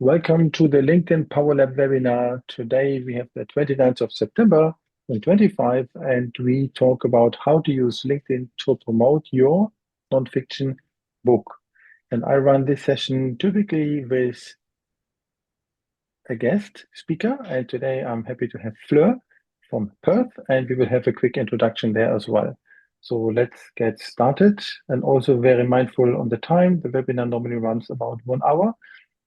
Welcome to the LinkedIn Power Lab webinar. Today we have the 29th of September 2025, and we talk about how to use LinkedIn to promote your nonfiction book. And I run this session typically with a guest speaker, and today I'm happy to have Fleur from Perth, and we will have a quick introduction there as well. So let's get started, and also very mindful on the time. The webinar normally runs about 1 hour.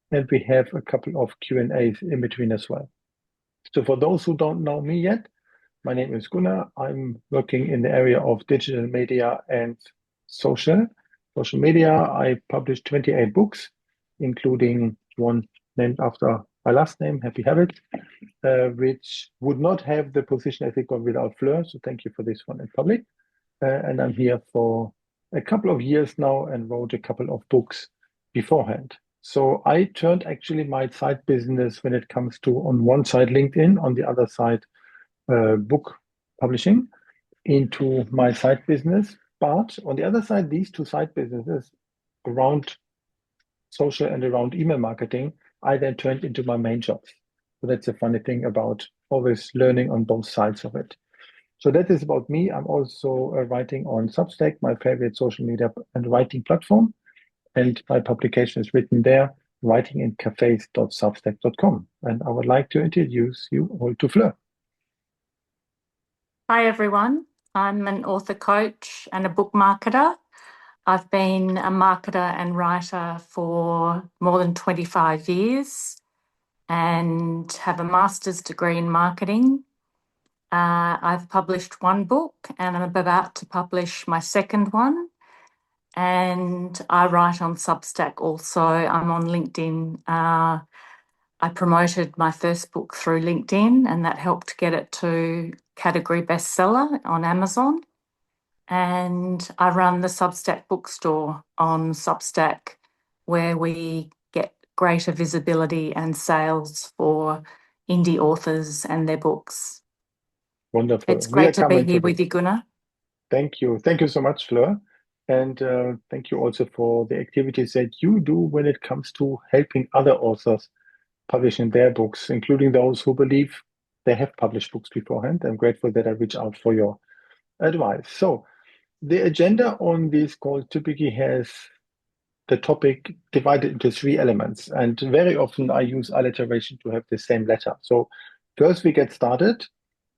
And we have a couple of Q&As in between as well. So for those who don't know me yet, my name is Gunnar. I'm working in the area of digital media and social media. I published 28 books, including one named after my last name, Happy Habitz, which would not have the position as it got without Fleur. So thank you for this one in public. And I'm here for a couple of years now and wrote a couple of books beforehand. So I turned actually my side business when it comes to, on one side, LinkedIn, on the other side, book publishing, into my side business. But on the other side, these two side businesses around social and around email marketing, I then turned into my main jobs. So that's a funny thing about always learning on both sides of it. So that is about me. I'm also writing on Substack, my favorite social media and writing platform. And my publication is written there, writingincafes.substack.com. And I would like to introduce you all to Fleur. Hi, everyone. I'm an author coach and a book marketer. I've been a marketer and writer for more than 25 years and have a master's degree in marketing. I've published one book and I'm about to publish my second one. And I write on Substack also. I'm on LinkedIn. I promoted my first book through LinkedIn, and that helped get it to category bestseller on Amazon. And I run the Substack bookstore on Substack, where we get greater visibility and sales for indie authors and their books. Wonderful. It's great to be here with you, Gunnar. Thank you. Thank you so much, Fleur. And thank you also for the activities that you do when it comes to helping other authors publishing their books, including those who believe they have published books beforehand. I'm grateful that I reached out for your advice. So the agenda on this call typically has the topic divided into 3 elements. And very often I use alliteration to have the same letter. So first we get started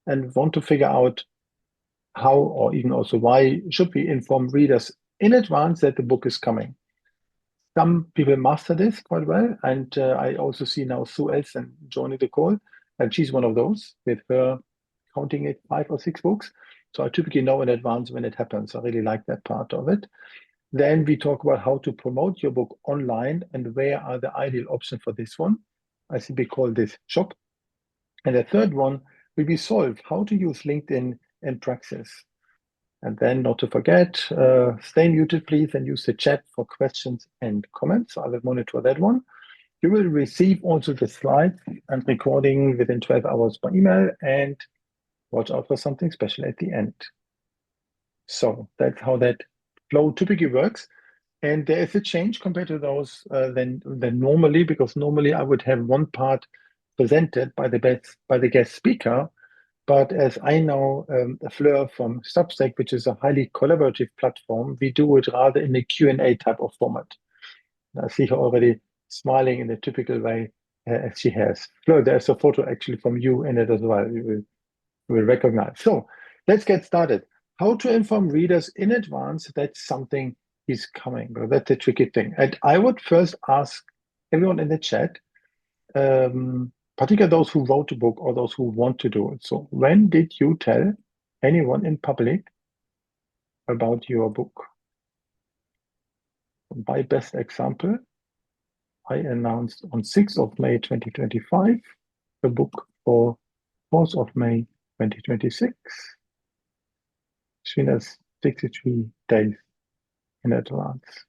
and want to figure out how, or even also why, should we inform readers in advance that the book is coming. Some people master this quite well, and I also see now Sue Elson joining the call, and she's one of those, with her counting it 5 or 6 books. So I typically know in advance when it happens. I really like that part of it. Then we talk about how to promote your book online and where are the ideal options for this one. I simply call this shop. And the third one will be solve how to use LinkedIn in praxis. And then not to forget, stay muted, please, and use the chat for questions and comments. I will monitor that one. You will receive also the slides and recording within 12 hours by email, and watch out for something special at the end. So that's how that flow typically works. And there is a change compared to those than normally, because normally I would have one part presented by the guest speaker. But as I know, Fleur from Substack, which is a highly collaborative platform, we do it rather in a Q&A type of format. I see her already smiling in the typical way as she has. Fleur, there's a photo actually from you in it as well. You will recognize. So let's get started. How to inform readers in advance that something is coming. Well, that's a tricky thing. And I would first ask everyone in the chat, particularly those who wrote a book or those who want to do it. So when did you tell anyone in public about your book? My best example, I announced on 6th of May 2025 a book for 4th of May 2026. Which means 63 days in advance.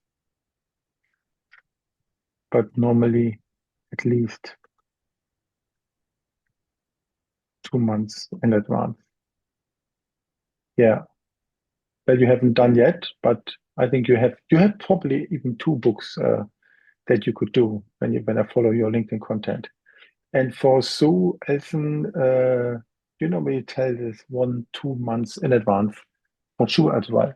But normally at least 2 months in advance. Yeah, that you haven't done yet, but I think you have probably even 2 books that you could do when I follow your LinkedIn content. And for Sue, Elson, you normally tell this 1, 2 months in advance for sure as well.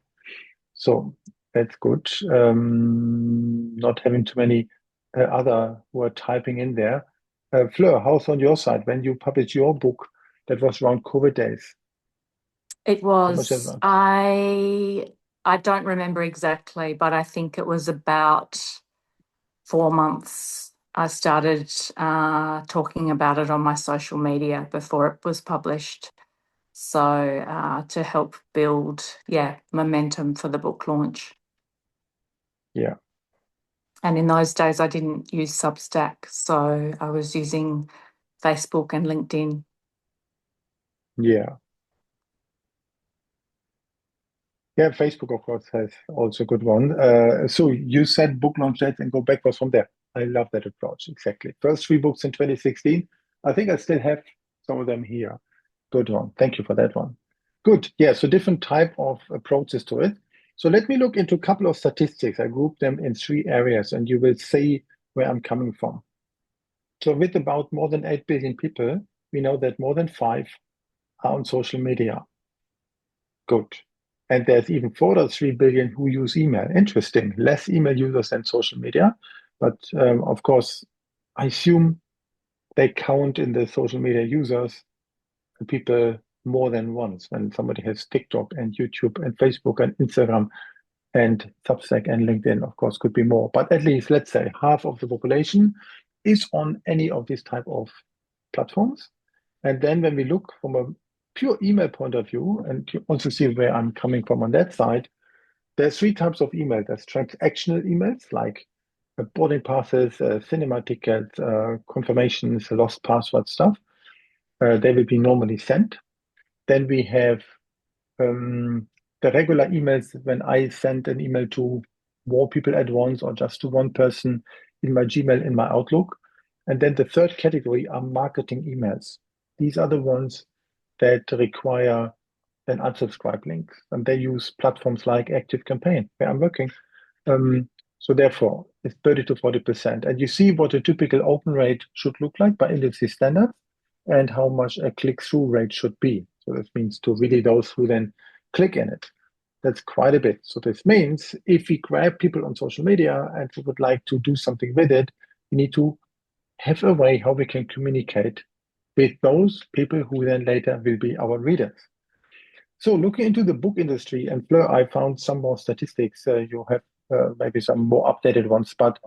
So that's good. Not having too many other who are typing in there. Fleur, how's on your side? When you published your book, that was around COVID days. It How much was, advance? I don't remember exactly, but I think it was about 4 months. I started talking about it on my social media before it was published. So to help build, momentum for the book launch. Yeah, And in those days, I didn't use Substack, so I was using Facebook and LinkedIn. yeah. Yeah, Facebook, of course, has also a good one. So you said book launch dates and go backwards from there. I love that approach. Exactly. First three books in 2016. I think I still have some of them here. Good one. Thank you for that one. Good. Yeah, so different type of approaches to it. So let me look into a couple of statistics. I grouped them in three areas, and you will see where I'm coming from. So with about more than 8 billion people, we know that more than 5 are on social media. Good. And there's even 4.3 billion who use email. Interesting. Less email users than social media. But of course, I assume they count in the social media users the people more than once. When somebody has TikTok and YouTube and Facebook and Instagram and Substack and LinkedIn, of course, could be more. But at least, let's say, half of the population is on any of these type of platforms. And then when we look from a pure email point of view, and you also see where I'm coming from on that side, there's three types of email. There's transactional emails like boarding passes, cinema tickets, confirmations, lost password stuff. They will be normally sent. Then we have the regular emails when I send an email to more people at once or just to one person in my Gmail, in my Outlook. And then the third category are marketing emails. These are the ones that require an unsubscribe link, and they use platforms like ActiveCampaign, where I'm working. So therefore, it's 30 to 40%. And you see what a typical open rate should look like by industry standards and how much a click-through rate should be. So this means to really those who then click in it. That's quite a bit. So this means if we grab people on social media and we would like to do something with it, we need to have a way how we can communicate with those people who then later will be our readers. So looking into the book industry, and Fleur, I found some more statistics. You have maybe some more updated ones, but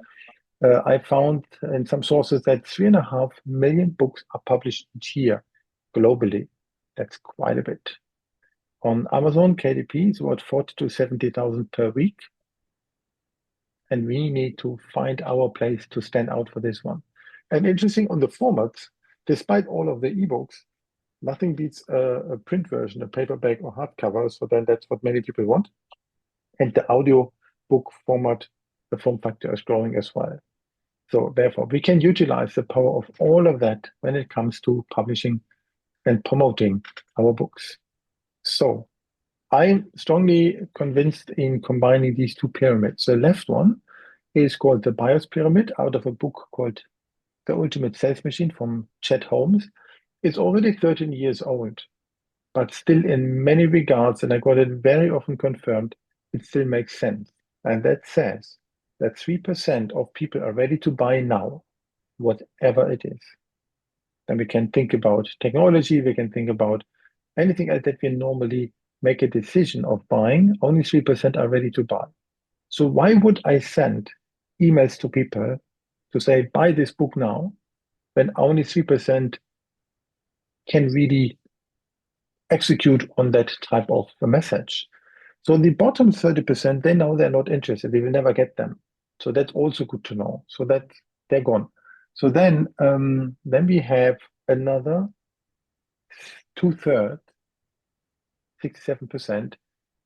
I found in some sources that 3.5 million books are published each year globally. That's quite a bit. On Amazon, KDP is about 40 to 70,000 per week. And we need to find our place to stand out for this one. And interesting on the formats, despite all of the ebooks, nothing beats a print version, a paperback or hardcover. So then that's what many people want. And the audio book format, the form factor is growing as well. So therefore, we can utilize the power of all of that when it comes to publishing and promoting our books. So I'm strongly convinced in combining these two pyramids. The left one is called the buyer's pyramid out of a book called The Ultimate Sales Machine from Chet Holmes. It's already 13 years old, but still in many regards, and I got it very often confirmed, it still makes sense. And that says that 3% of people are ready to buy now, whatever it is. Then we can think about technology, we can think about anything else that we normally make a decision of buying. Only 3% are ready to buy. So why would I send emails to people to say, buy this book now, when only 3% can really execute on that type of a message? So the bottom 30%, they know they're not interested. They will never get them. So that's also good to know. So that they're gone. So then we have another 2/3, 67%,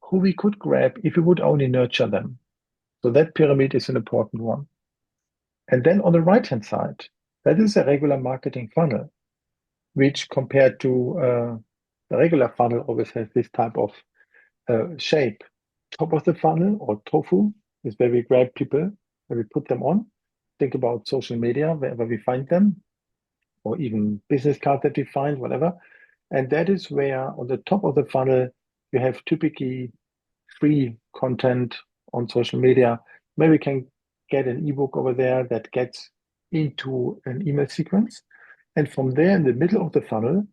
who we could grab if we would only nurture them. So that pyramid is an important one. And then on the right-hand side, that is a regular marketing funnel, which compared to the regular funnel always has this type of shape. Top of the funnel or tofu is where we grab people, where we put them on. think about social media, wherever we find them, or even business cards that we find, whatever. And that is where on the top of the funnel, you have typically free content on social media. Maybe we can get an ebook over there that gets into an email sequence. And from there, in the middle of the funnel,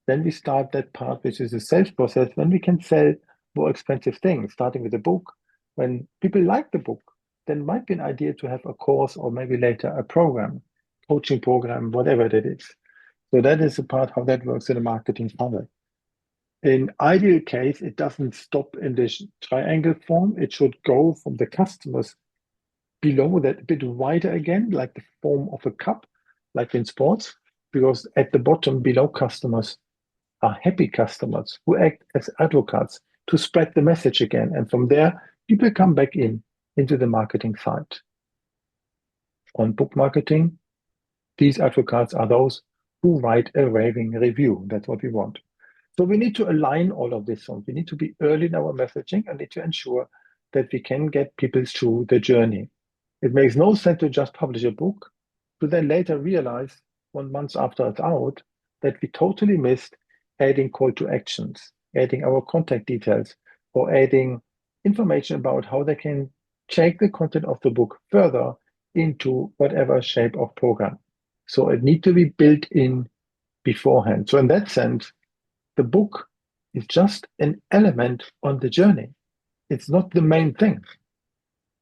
then we start that part, which is the sales process, when we can sell more expensive things, starting with a book. When people like the book, then might be an idea to have a course or maybe later a program, coaching program, whatever that is. So that is the part how that works in a marketing funnel. In ideal case, it doesn't stop in this triangle form. It should go from the customers below that a bit wider again, like the form of a cup, like in sports, because at the bottom below customers are happy customers who act as advocates to spread the message again. And from there, people come back into the marketing side. On book marketing, these advocates are those who write a raving review. That's what we want. So we need to align all of this. So we need to be early in our messaging and need to ensure that we can get people through the journey. It makes no sense to just publish a book to then later realize 1 month after it's out that we totally missed adding call to actions, adding our contact details, or adding information about how they can check the content of the book further into whatever shape of program. So it needs to be built in beforehand. So in that sense, the book is just an element on the journey. It's not the main thing.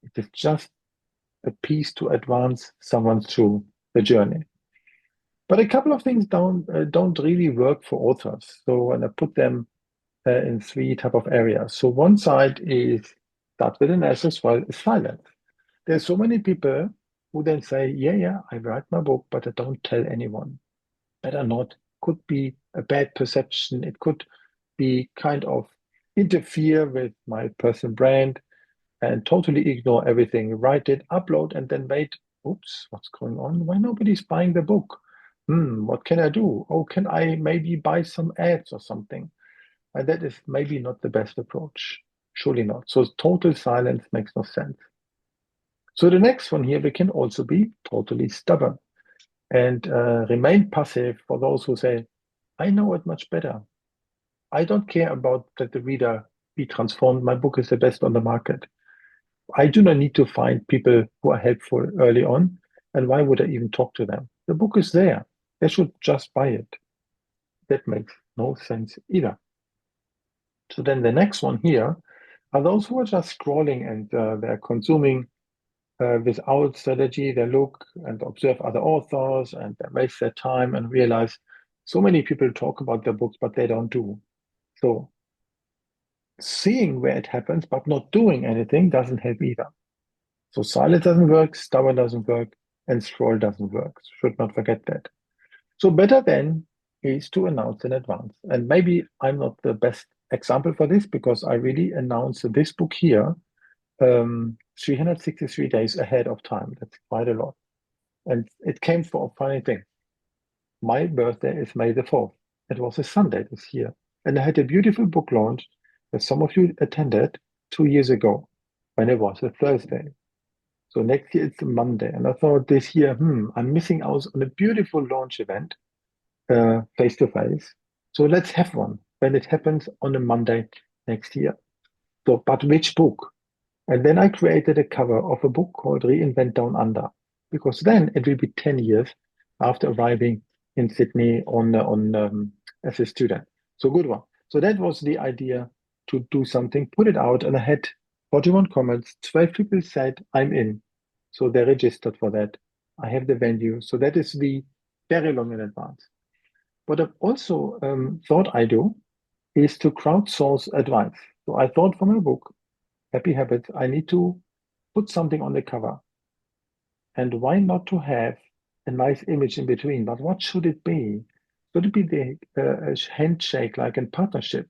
It is just a piece to advance someone through the journey. But a couple of things don't really work for authors. So and I put them in three type of areas. So one side is start with an S as well is silence. There's so many people who then say, yeah, I write my book, but I don't tell anyone. Better not. Could be a bad perception. It could be kind of interfere with my personal brand and totally ignore everything. Write it, upload, and then wait. Oops, what's going on? Why nobody's buying the book? What can I do? Oh, can I maybe buy some ads or something? And that is maybe not the best approach. Surely not. So total silence makes no sense. So the next one here, we can also be totally stubborn and remain passive for those who say, I know it much better. I don't care about that the reader be transformed. My book is the best on the market. I do not need to find people who are helpful early on. And why would I even talk to them? The book is there. They should just buy it. That makes no sense either. So then the next one here are those who are just scrolling and they're consuming without strategy. They look and observe other authors and they waste their time and realize so many people talk about their books, but they don't do. So seeing where it happens, but not doing anything doesn't help either. So silence doesn't work, stubborn doesn't work, and scroll doesn't work. Should not forget that. So better then is to announce in advance. And maybe I'm not the best example for this because I really announced this book here 363 days ahead of time. That's quite a lot. And it came for a funny thing. My birthday is May the 4th. It was a Sunday this year. And I had a beautiful book launch that some of you attended 2 years ago when it was a Thursday. So next year it's a Monday. And I thought this year, I'm missing out on a beautiful launch event face to face. So let's have one when it happens on a Monday next year. So, but which book? And then I created a cover of a book called Reinvent Down Under, because then it will be 10 years after arriving in Sydney as a student. So good one. So that was the idea to do something, put it out, and I had 41 comments. 12 people said, I'm in. So they registered for that. I have the venue. So that is the very long in advance. What I've also thought I do is to crowdsource advice. So I thought for my book, Happy Habits, I need to put something on the cover. And why not to have a nice image in between? But what should it be? Should it be the handshake like in partnership?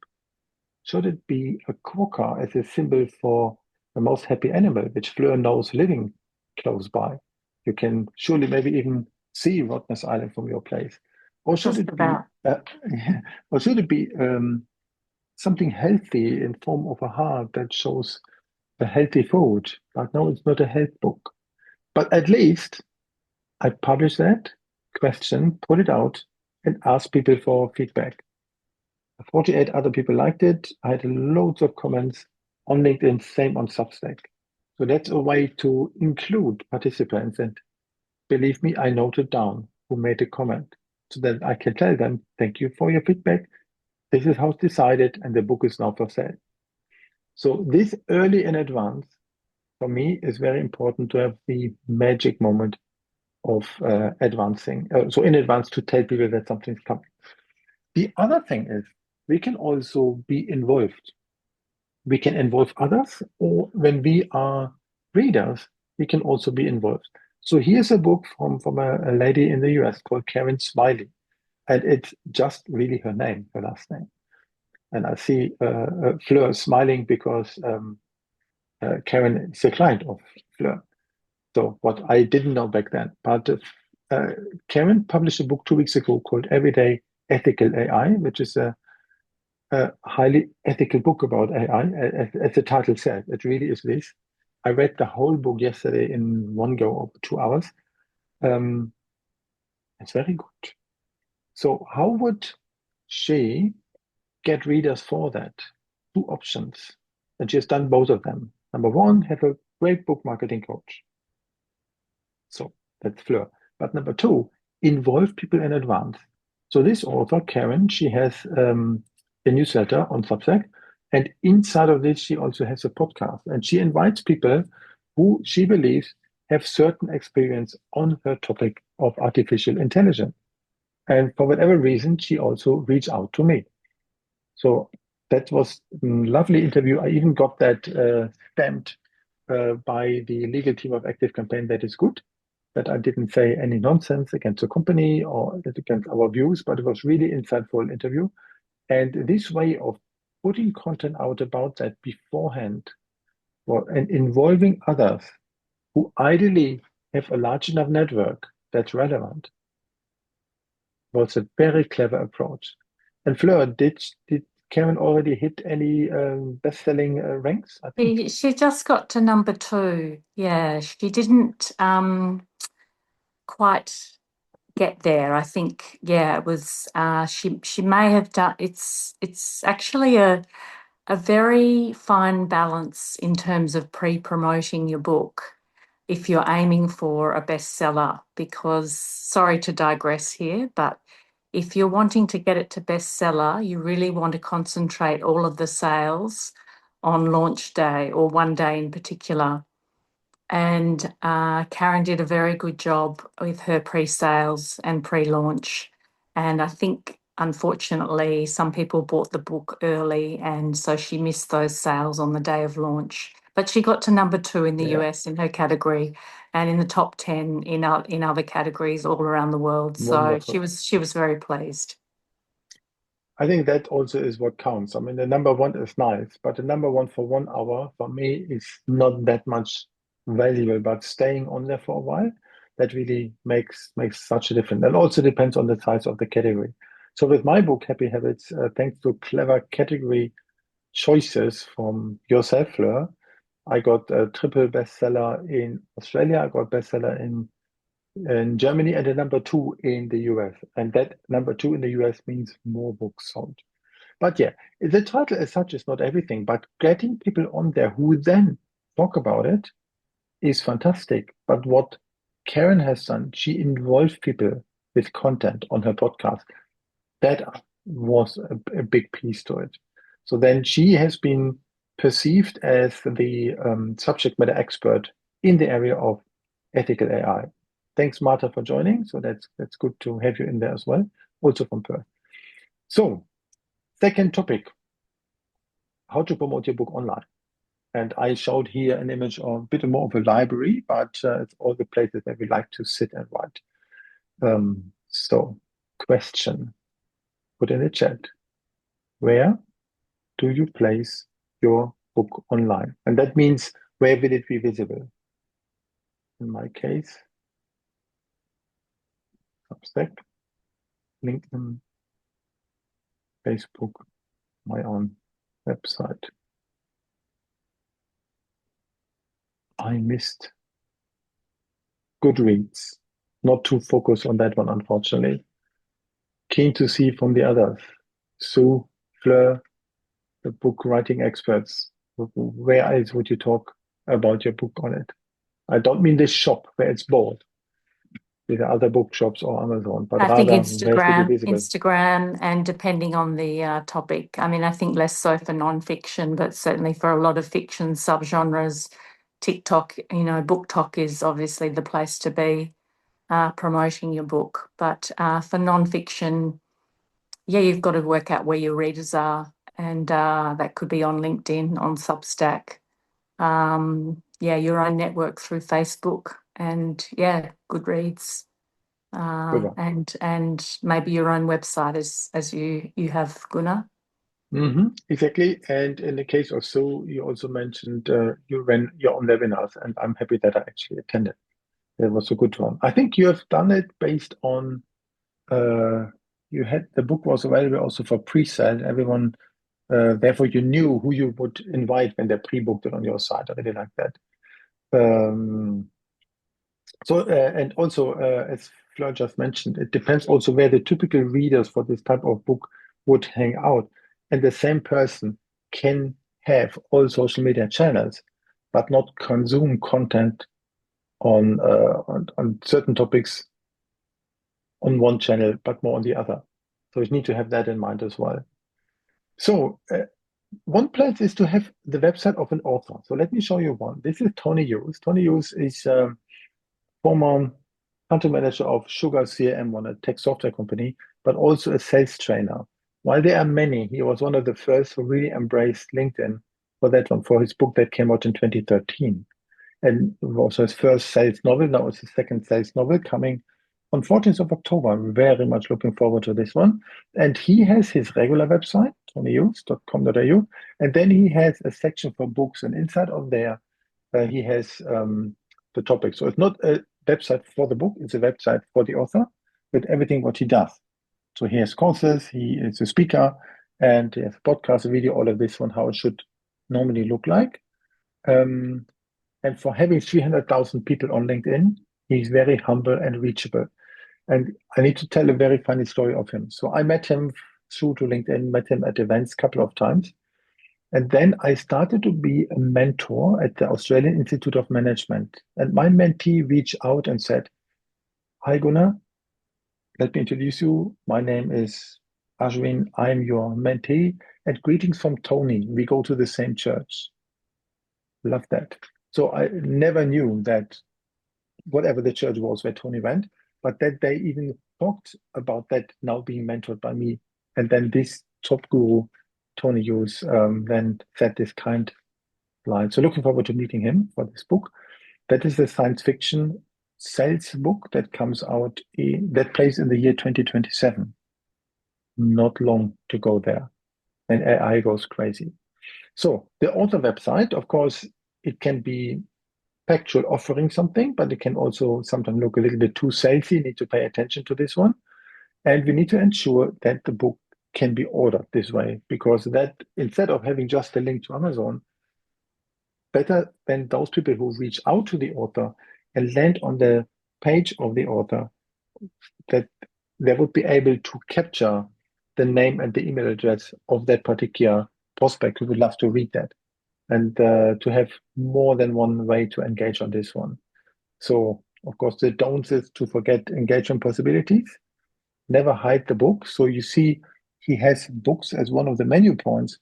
Should it be a quokka as a symbol for the most happy animal, which Fleur knows living close by? You can surely maybe even see Rottnest Island from your place. Or should Just it be, about. or should it be something healthy in form of a heart that shows the healthy food? But no, it's not a health book. But at least I publish that question, put it out, and ask people for feedback. 48 other people liked it. I had loads of comments on LinkedIn, same on Substack. So that's a way to include participants. And believe me, I noted down who made a comment so that I can tell them, thank you for your feedback. This is how it's decided, and the book is now for sale. So this early in advance, for me, is very important to have the magic moment of advancing. So in advance to tell people that something's coming. The other thing is we can also be involved. We can involve others, or when we are readers, we can also be involved. So here's a book from a lady in the US called Karen Smiley, and it's just really her name, her last name. And I see Fleur smiling because Karen is a client of Fleur. So what I didn't know back then, but Karen published a book 2 weeks ago called Everyday Ethical AI, which is a highly ethical book about AI. As the title says, it really is this. I read the whole book yesterday in one go of 2 hours. Um, it's very good. So how would she get readers for that? Two options. And she has done both of them. Number one, have a great book marketing coach. So that's Fleur. But number two, involve people in advance. So this author, Karen, she has a newsletter on Substack. And inside of this, she also has a podcast. And she invites people who she believes have certain experience on her topic of artificial intelligence. And for whatever reason, she also reached out to me. So that was a lovely interview. I even got that stamped by the legal team of Active Campaign. That is good. That I didn't say any nonsense against the company or against our views, but it was really insightful interview. And this way of putting content out about that beforehand and involving others who ideally have a large enough network that's relevant was a very clever approach. And Fleur, did Karen already hit any best-selling ranks? I think. She just got to number 2. Yeah, she didn't quite get there. I think, yeah, it was she may have done. It's actually a very fine balance in terms of pre-promoting your book if you're aiming for a bestseller, because sorry to digress here, but if you're wanting to get it to bestseller, you really want to concentrate all of the sales on launch day or one day in particular. And Karen did a very good job with her pre-sales and pre-launch. And I think, unfortunately, some people bought the book early, and so she missed those sales on the day of launch. But she got to number 2 in the Yeah, US in her category, and in the top 10 in other categories all around the world. So wonderful. she was very pleased. I think that also is what counts. I mean, the number one is nice, but the number one for 1 hour for me is not that much valuable. But staying on there for a while, that really makes such a difference. And also depends on the size of the category. So with my book, Happy Habits, thanks to clever category choices from yourself, Fleur, I got a triple bestseller in Australia. I got bestseller in Germany and a number two in the US. And that number two in the US means more books sold. But yeah, the title as such is not everything, but getting people on there who then talk about it is fantastic. But what Karen has done, she involved people with content on her podcast. That was a big piece to it. So then she has been perceived as the subject matter expert in the area of ethical AI. Thanks, Marta, for joining. So that's good to have you in there as well, also from Perth. So, second topic, how to promote your book online. And I showed here an image of a bit more of a library, but it's all the places that we like to sit and write. So, question, put in the chat. Where do you place your book online? And that means where will it be visible? In my case, Substack, LinkedIn, Facebook, my own website. I missed Goodreads. not to focus on that one, unfortunately. Keen to see from the others. Sue, Fleur, the book writing experts. Where else would you talk about your book on it? I don't mean this shop where it's bought with other bookshops or Amazon, but I think rather where to be visible. Instagram, and depending on the topic. I mean, I think less so for non-fiction, but certainly for a lot of fiction subgenres, TikTok, Book Talk is obviously the place to be promoting your book. But for non-fiction, yeah, you've got to work out where your readers are, and that could be on LinkedIn, on Substack, your own network through Facebook, and Goodreads. And maybe your own website as you have, Gunnar. Exactly. And in the case of Sue, you also mentioned you ran your own webinars, and I'm happy that I actually attended. That was a good one. I think you have done it based on you had the book was available also for pre-sale. Everyone, therefore, you knew who you would invite when they pre-booked it on your site. I really like that. Um, and also, as Fleur just mentioned, it depends also where the typical readers for this type of book would hang out. And the same person can have all social media channels, but not consume content on certain topics on one channel, but more on the other. So you need to have that in mind as well. So one place is to have the website of an author. So let me show you one. This is Tony Hughes. Tony Hughes is former country manager of Sugar CRM, one a tech software company, but also a sales trainer. While there are many, he was one of the first who really embraced LinkedIn for that one, for his book that came out in 2013. And it was his first sales novel. Now it's his second sales novel coming on 14th of October. I'm very much looking forward to this one. And he has his regular website, tonyhughes.com.au. And then he has a section for books. And inside of there, he has the topic. So it's not a website for the book, it's a website for the author with everything what he does. So he has courses, he is a speaker, and he has a podcast, a video, all of this on how it should normally look like. And for having 300,000 people on LinkedIn, he's very humble and reachable. And I need to tell a very funny story of him. So I met him through to LinkedIn, met him at events a couple of times. And then I started to be a mentor at the Australian Institute of Management. And my mentee reached out and said, "Hi, Gunnar, let me introduce you. My name is Ashwin. I'm your mentee. And greetings from Tony. We go to the same church." Love that. So I never knew that whatever the church was where Tony went, but that they even talked about that now being mentored by me. And then this top guru, Tony Hughes, then said this kind line. So looking forward to meeting him for this book. That is the science fiction sales book that comes out, that plays in the year 2027. Not long to go there. And AI goes crazy. So the author website, of course, it can be factual offering something, but it can also sometimes look a little bit too salesy. You need to pay attention to this one. And we need to ensure that the book can be ordered this way, because that instead of having just a link to Amazon, better than those people who reach out to the author and land on the page of the author, that they would be able to capture the name and the email address of that particular prospect who would love to read that, and to have more than one way to engage on this one. So, of course, the don'ts is to forget engagement possibilities. Never hide the book. So you see, he has books as one of the menu points,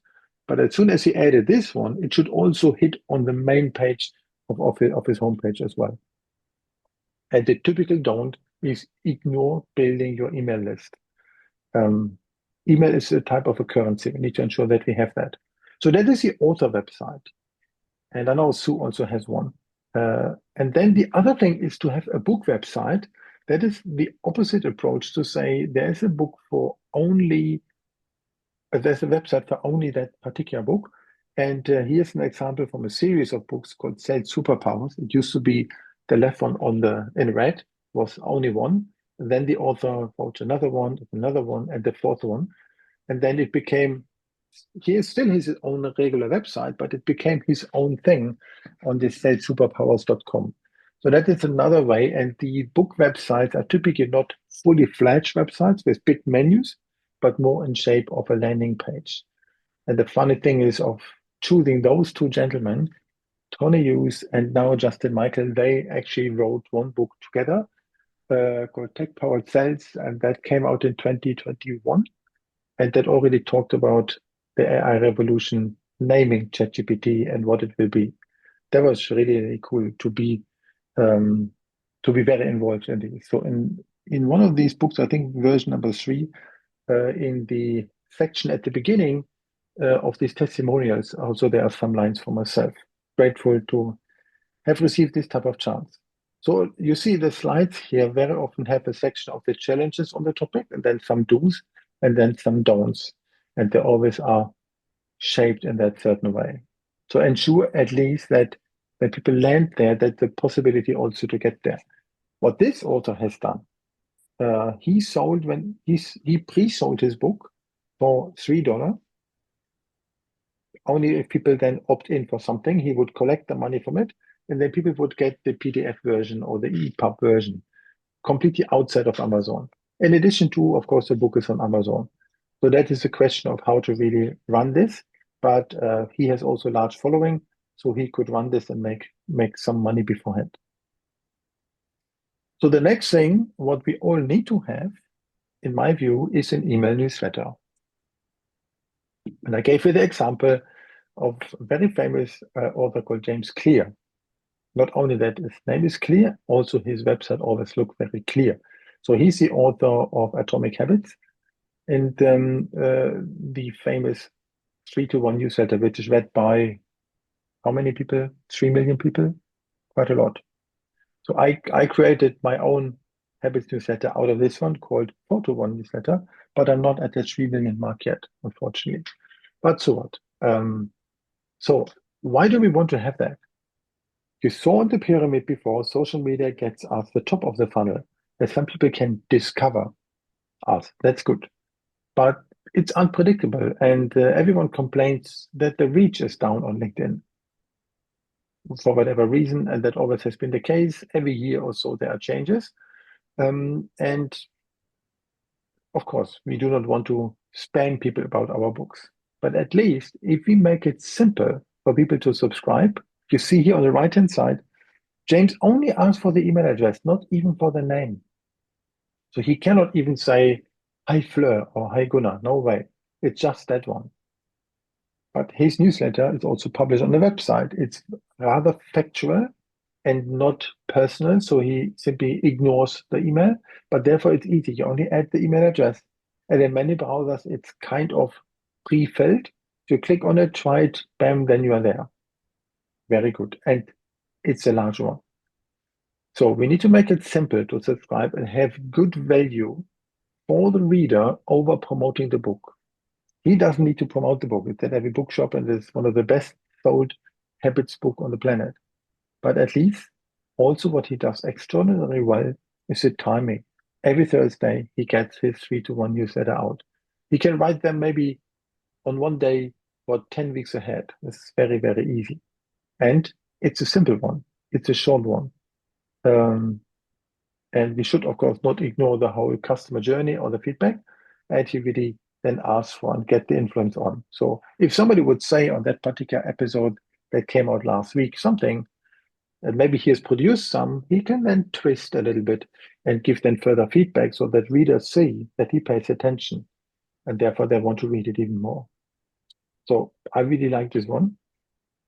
but as soon as he added this one, it should also hit on the main page of his homepage as well. And the typical don't is ignore building your email list. Email is a type of a currency. We need to ensure that we have that. So that is the author website. And I know Sue also has one. And then the other thing is to have a book website. That is the opposite approach, to say there's a book for only, there's a website for only that particular book. And here's an example from a series of books called Sales Superpowers. It used to be the left one in red was only one. And then the author wrote another one, and the fourth one. And then it became, he is still his own regular website, but it became his own thing on this salessuperpowers.com. So that is another way. And the book websites are typically not fully fledged websites with big menus, but more in shape of a landing page. And the funny thing is of choosing those two gentlemen, Tony Hughes and now Justin Michael, they actually wrote one book together called Tech Powered Sales, and that came out in 2021. And that already talked about the AI revolution, naming ChatGPT and what it will be. That was really, really cool um, to be very involved in this. So in one of these books, I think version number 3, in the section at the beginning of these testimonials, also there are some lines for myself. Grateful to have received this type of chance. So you see the slides here very often have a section of the challenges on the topic and then some do's and then some don'ts. And they always are shaped in that certain way. So ensure at least that when people land there, that the possibility also to get there. What this author has done, he pre-sold his book for $3. Only if people then opt in for something, he would collect the money from it, and then people would get the PDF version or the EPUB version completely outside of Amazon. In addition to, of course, the book is on Amazon. So that is a question of how to really run this. But he has also a large following, so he could run this and make some money beforehand. So the next thing, what we all need to have, in my view, is an email newsletter. And I gave you the example of a very famous author called James Clear. Not only that his name is clear, also his website always looks very clear. So he's the author of Atomic Habits and the famous 3-to-1 newsletter, which is read by how many people? 3 million people? Quite a lot. So I created my own Habits newsletter out of this one called 4-to-1 newsletter, but I'm not at the 3 million mark yet, unfortunately. But so what? So why do we want to have that? You saw in the pyramid before, social media gets us the top of the funnel, that some people can discover us. That's good. But it's unpredictable, and everyone complains that the reach is down on LinkedIn for whatever reason, and that always has been the case. Every year or so, there are changes. And of course, we do not want to spam people about our books. But at least if we make it simple for people to subscribe, you see here on the right-hand side, James only asks for the email address, not even for the name. So he cannot even say, "Hi Fleur" or "Hi Gunnar." No way. It's just that one. But his newsletter is also published on the website. It's rather factual and not personal. So he simply ignores the email, but therefore it's easy. You only add the email address. And in many browsers, it's kind of pre-filled. You click on it, try it, bam, then you are there. Very good. And it's a large one. So we need to make it simple to subscribe and have good value for the reader over promoting the book. He doesn't need to promote the book. It's at every bookshop and it's one of the best sold habits book on the planet. But at least also what he does extraordinarily well is the timing. Every Thursday he gets his 3-to-1 newsletter out. He can write them maybe on one day or 10 weeks ahead. It's very, very easy. And it's a simple one. It's a short one. And we should, of course, not ignore the whole customer journey or the feedback activity, then ask for and get the influence on. So if somebody would say on that particular episode that came out last week something, and maybe he has produced some, he can then twist a little bit and give them further feedback so that readers see that he pays attention and therefore they want to read it even more. So I really like this one.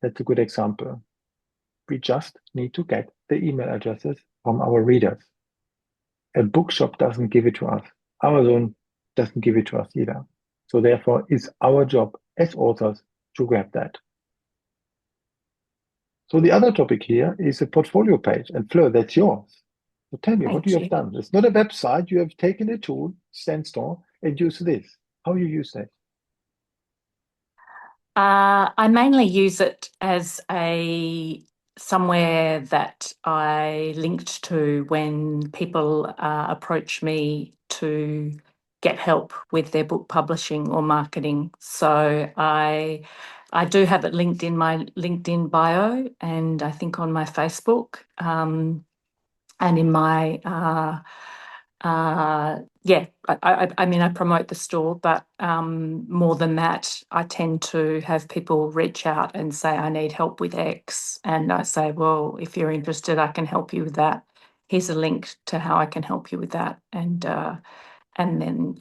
That's a good example. We just need to get the email addresses from our readers. A bookshop doesn't give it to us. Amazon doesn't give it to us either. So therefore, it's our job as authors to grab that. So the other topic here is a portfolio page. And Fleur, that's yours. So tell me, what Thank you you. have done. It's not a website. You have taken a tool, Sandstorm, and used this. How you use that? I mainly use it as a somewhere that I linked to when people approach me to get help with their book publishing or marketing. So I I do have it linked in my LinkedIn bio, and I think on my Facebook, and in my I mean, I promote the store, but more than that, I tend to have people reach out and say, I need help with X. And I say, well, if you're interested, I can help you with that. Here's a link to how I can help you with that. And then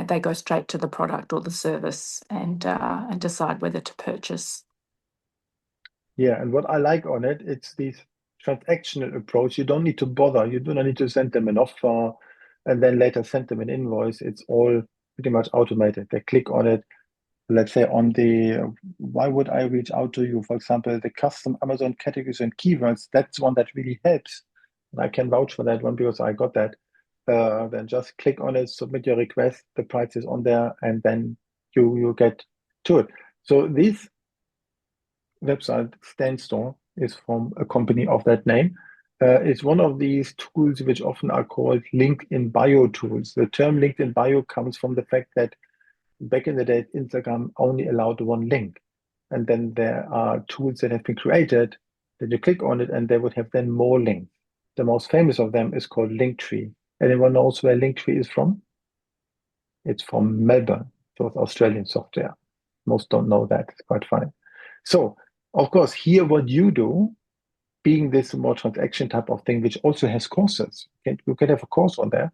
they go straight to the product or the service and decide whether to purchase. Yeah, and what I like on it, it's this transactional approach. You don't need to bother. You do not need to send them an offer and then later send them an invoice. It's all pretty much automated. They click on it. Let's say on the why would I reach out to you? For example, the custom Amazon categories and keywords. That's one that really helps. And I can vouch for that one because I got that. Then just click on it, submit your request. The price is on there, and then you get to it. So this website, Standstore, is from a company of that name. It's one of these tools which often are called LinkedIn bio tools. The term LinkedIn bio comes from the fact that back in the day, Instagram only allowed one link. And then there are tools that have been created that you click on it and they would have then more links. The most famous of them is called Linktree. Anyone knows where Linktree is from? It's from Melbourne, so it's Australian software. Most don't know that. It's quite funny. So, of course, here what you do, being this more transaction type of thing, which also has courses, you can have a course on there.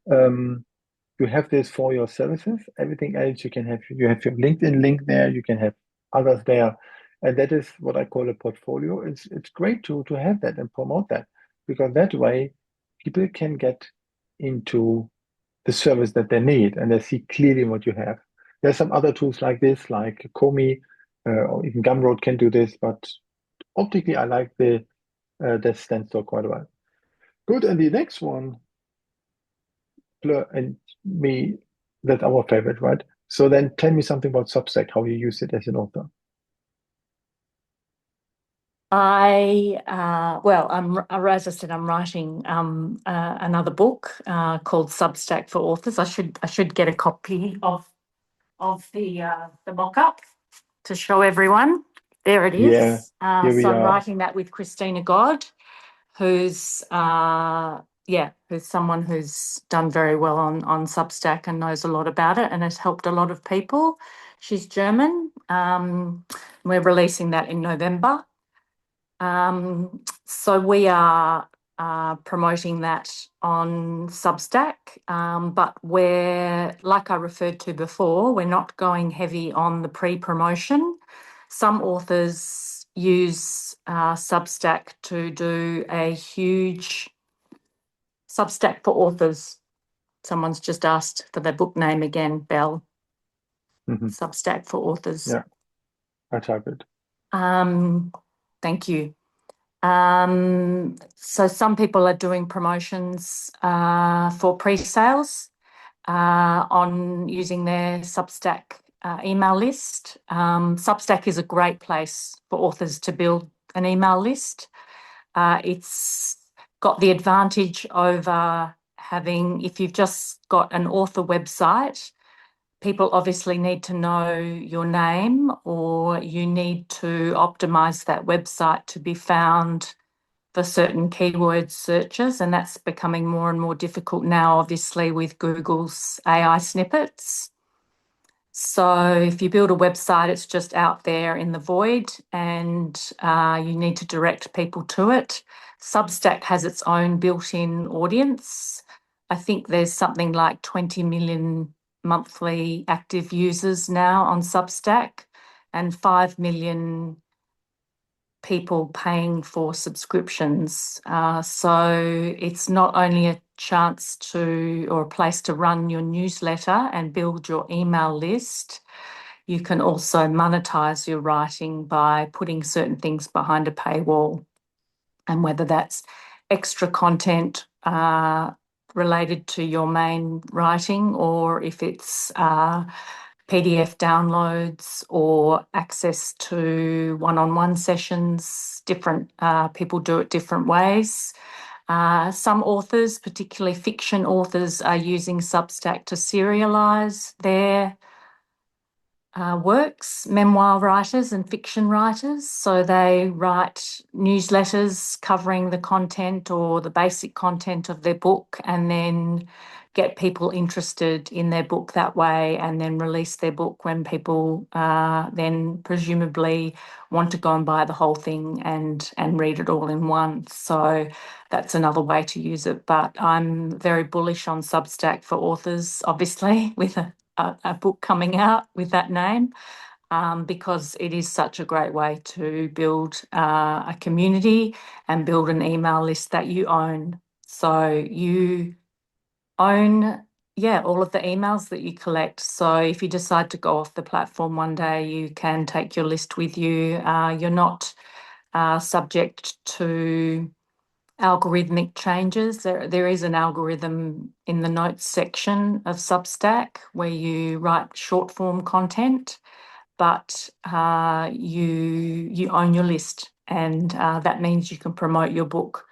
You have this for your services. Everything else you can have. You have your LinkedIn link there. You can have others there, and that is what I call a portfolio. It's great to have that and promote that because that way people can get into the service that they need and they see clearly what you have. There's some other tools like this, like Komi, or even Gumroad can do this, but optically I like the Standstill quite a lot. Good, and the next one, Fleur and me, that's our favorite, right? So then tell me something about Substack, how you use it as an author. As I said, I'm writing another book called Substack for Authors. I should get a copy of the mock-up to show everyone. There it Yeah, is. here we So I'm are. writing that with Christina God, who's who's someone who's done very well on Substack and knows a lot about it and has helped a lot of people. She's German. We're releasing that in November. So we are promoting that on Substack, but we're, like I referred to before, we're not going heavy on the pre-promotion. Some authors use Substack to do a huge Substack for authors. Someone's just asked for their book name again, Belle. Mhm. Substack for authors. Yeah, I type it. Thank you. So some people are doing promotions for pre-sales on using their Substack email list. Substack is a great place for authors to build an email list. It's got the advantage over having, if you've just got an author website, people obviously need to know your name, or you need to optimize that website to be found for certain keyword searches, and that's becoming more and more difficult now, obviously, with Google's AI snippets. So if you build a website, it's just out there in the void and you need to direct people to it. Substack has its own built-in audience. I think there's something like 20 million monthly active users now on Substack and 5 million people paying for subscriptions. So it's not only a chance to, or a place to run your newsletter and build your email list, you can also monetize your writing by putting certain things behind a paywall. And whether that's extra content related to your main writing, or if it's PDF downloads or access to one-on-one sessions. Different people do it different ways. Some authors, particularly fiction authors, are using Substack to serialize their works, memoir writers and fiction writers. So they write newsletters covering the content or the basic content of their book and then get people interested in their book that way and then release their book when people then presumably want to go and buy the whole thing and read it all in one. So that's another way to use it. But I'm very bullish on Substack for authors, obviously, with a book coming out with that name, because it is such a great way to build a community and build an email list that you own. So you own, all of the emails that you collect. So if you decide to go off the platform one day, you can take your list with you. You're not subject to algorithmic changes. There is an algorithm in the notes section of Substack where you write short form content, but you own your list, and that means you can promote your book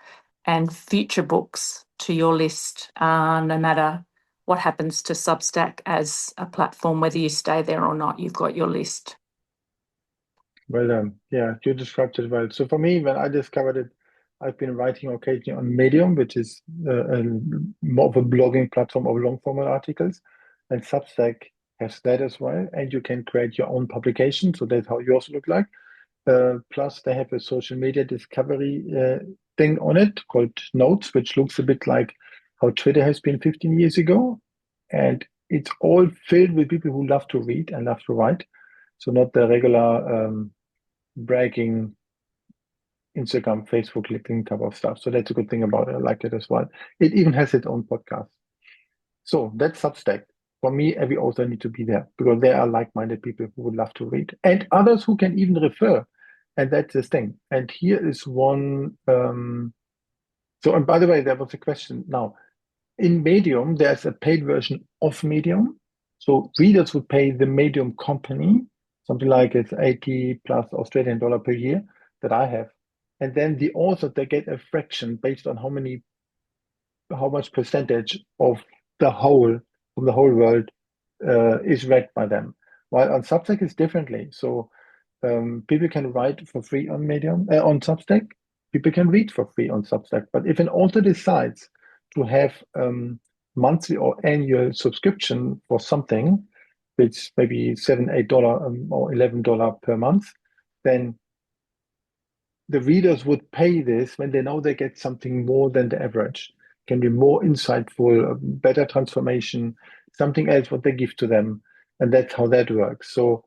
and future books to your list, no matter what happens to Substack as a platform, whether you stay there or not, you've got your list. Well done. Yeah, you described it well. So for me, when I discovered it, I've been writing occasionally on Medium, which is more of a blogging platform of long formal articles. And Substack has that as well. And you can create your own publication. So that's how yours look like. Plus, they have a social media discovery thing on it called Notes, which looks a bit like how Twitter has been 15 years ago. And it's all filled with people who love to read and love to write. So not the regular bragging Instagram, Facebook, LinkedIn type of stuff. So that's a good thing about it. I like it as well. It even has its own podcast. So that's Substack. For me, every author need to be there because there are like-minded people who would love to read and others who can even refer. And that's the thing. And here is one. And by the way, there was a question now. In Medium, there's a paid version of Medium. So readers would pay the Medium company, something like it's 80 plus Australian dollar per year that I have. And then the author, they get a fraction based on how much percentage of the whole, from the whole world is read by them. While on Substack it's differently. So people can write for free on Medium, on Substack. People can read for free on Substack. But if an author decides to have monthly or annual subscription for something, which maybe $7, $8 or $11 per month, then the readers would pay this when they know they get something more than the average, can be more insightful, better transformation, something else what they give to them. And that's how that works. So,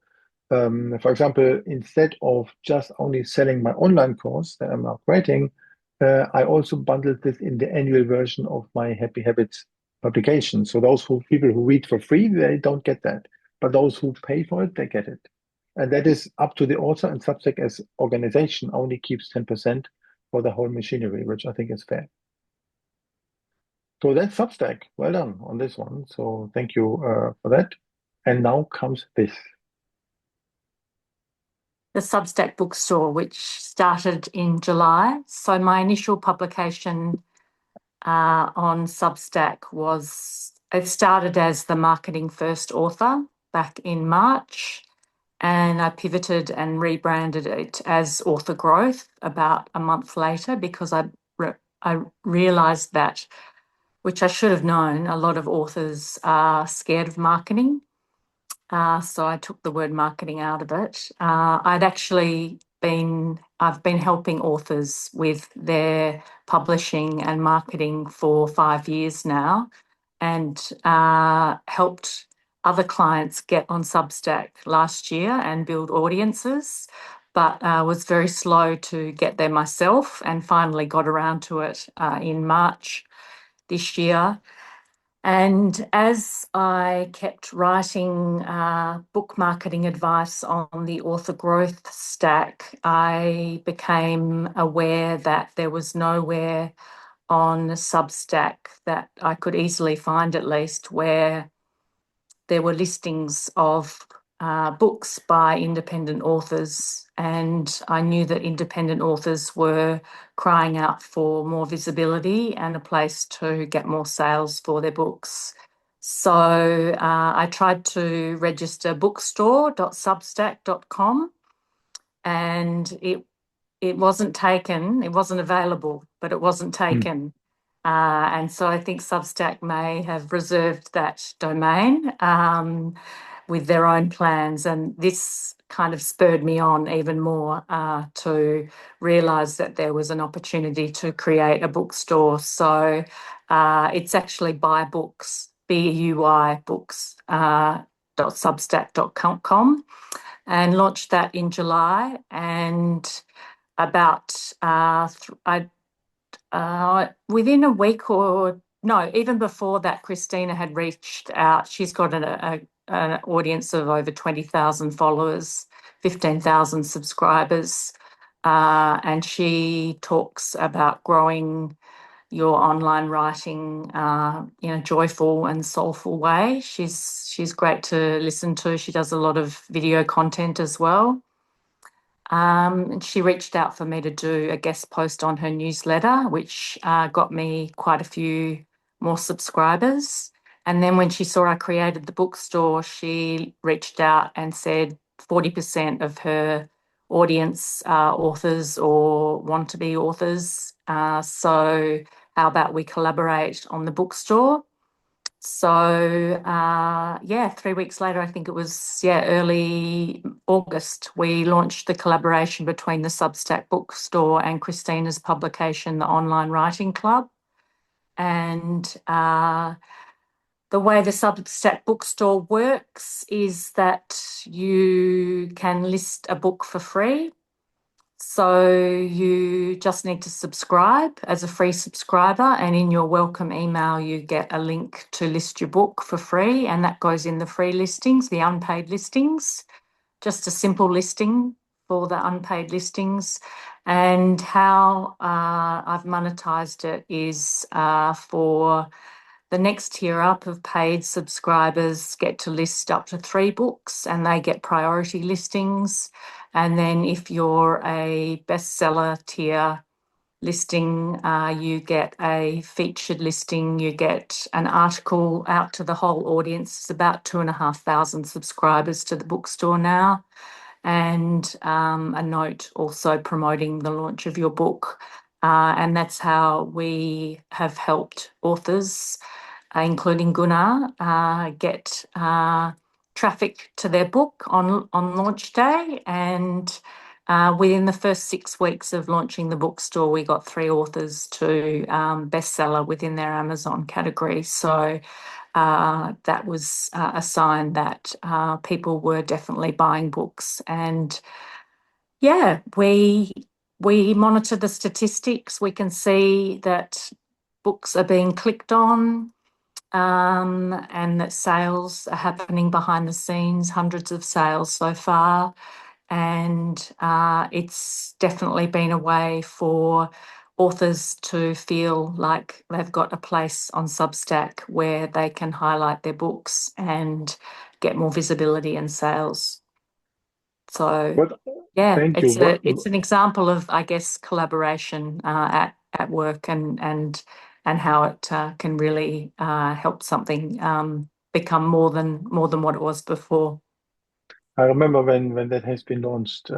for example, instead of just only selling my online course that I'm now creating, I also bundled this in the annual version of my Happy Habits publication. So people who read for free, they don't get that. But those who pay for it, they get it. And that is up to the author, and Substack as organization only keeps 10% for the whole machinery, which I think is fair. So that's Substack. Well done on this one. So thank you for that. And now comes this. The Substack bookstore, which started in July. So my initial publication on Substack it started as the Marketing First author back in March, and I pivoted and rebranded it as Author Growth about a month later because I realised that, which I should have known, a lot of authors are scared of marketing. So I took the word marketing out of it. I've been helping authors with their publishing and marketing for 5 years now, and helped other clients get on Substack last year and build audiences, but was very slow to get there myself, and finally got around to it in March this year. And as I kept writing book marketing advice on the author growth stack, I became aware that there was nowhere on Substack that I could easily find, at least, where there were listings of books by independent authors. And I knew that independent authors were crying out for more visibility and a place to get more sales for their books. So I tried to register bookstore.substack.com, and it wasn't taken, it wasn't available, but it wasn't Hmm. taken. And so I think Substack may have reserved that domain with their own plans. And this kind of spurred me on even more to realise that there was an opportunity to create a bookstore. So it's actually buy books, BUI books. .substack.com, and launched that in July. And about within a week, or no, even before that, Christina had reached out. She's got an audience of over 20,000 followers, 15,000 subscribers, and she talks about growing your online writing in a joyful and soulful way. She's great to listen to. She does a lot of video content as well. And she reached out for me to do a guest post on her newsletter, which got me quite a few more subscribers. And then when she saw I created the bookstore, she reached out and said 40% of her audience are authors or want to be authors. So how about we collaborate on the bookstore? So, yeah, 3 weeks later, I think it was, early August, we launched the collaboration between the Substack bookstore and Christina's publication, The Online Writing Club. And the way the Substack bookstore works is that you can list a book for free. So you just need to subscribe as a free subscriber, and in your welcome email, you get a link to list your book for free, and that goes in the free listings, the unpaid listings, just a simple listing for the unpaid listings. And how I've monetized it is for the next tier up of paid subscribers get to list up to 3 books, and they get priority listings. And then if you're a bestseller tier listing, you get a featured listing, you get an article out to the whole audience. It's about 2,500 subscribers to the bookstore now, and a note also promoting the launch of your book. And that's how we have helped authors, including Gunnar, get traffic to their book on launch day. And within the first 6 weeks of launching the bookstore, we got 3 authors to bestseller within their Amazon category. So that was a sign that people were definitely buying books. And yeah, we monitor the statistics. We can see that books are being clicked on, and that sales are happening behind the scenes, hundreds of sales so far. And it's definitely been a way for authors to feel like they've got a place on Substack where they can highlight their books and get more visibility and sales. So But yeah, thank you. it's an example of, I guess, collaboration at work, and how it can really help something become more than what it was before. I remember when that has been launched.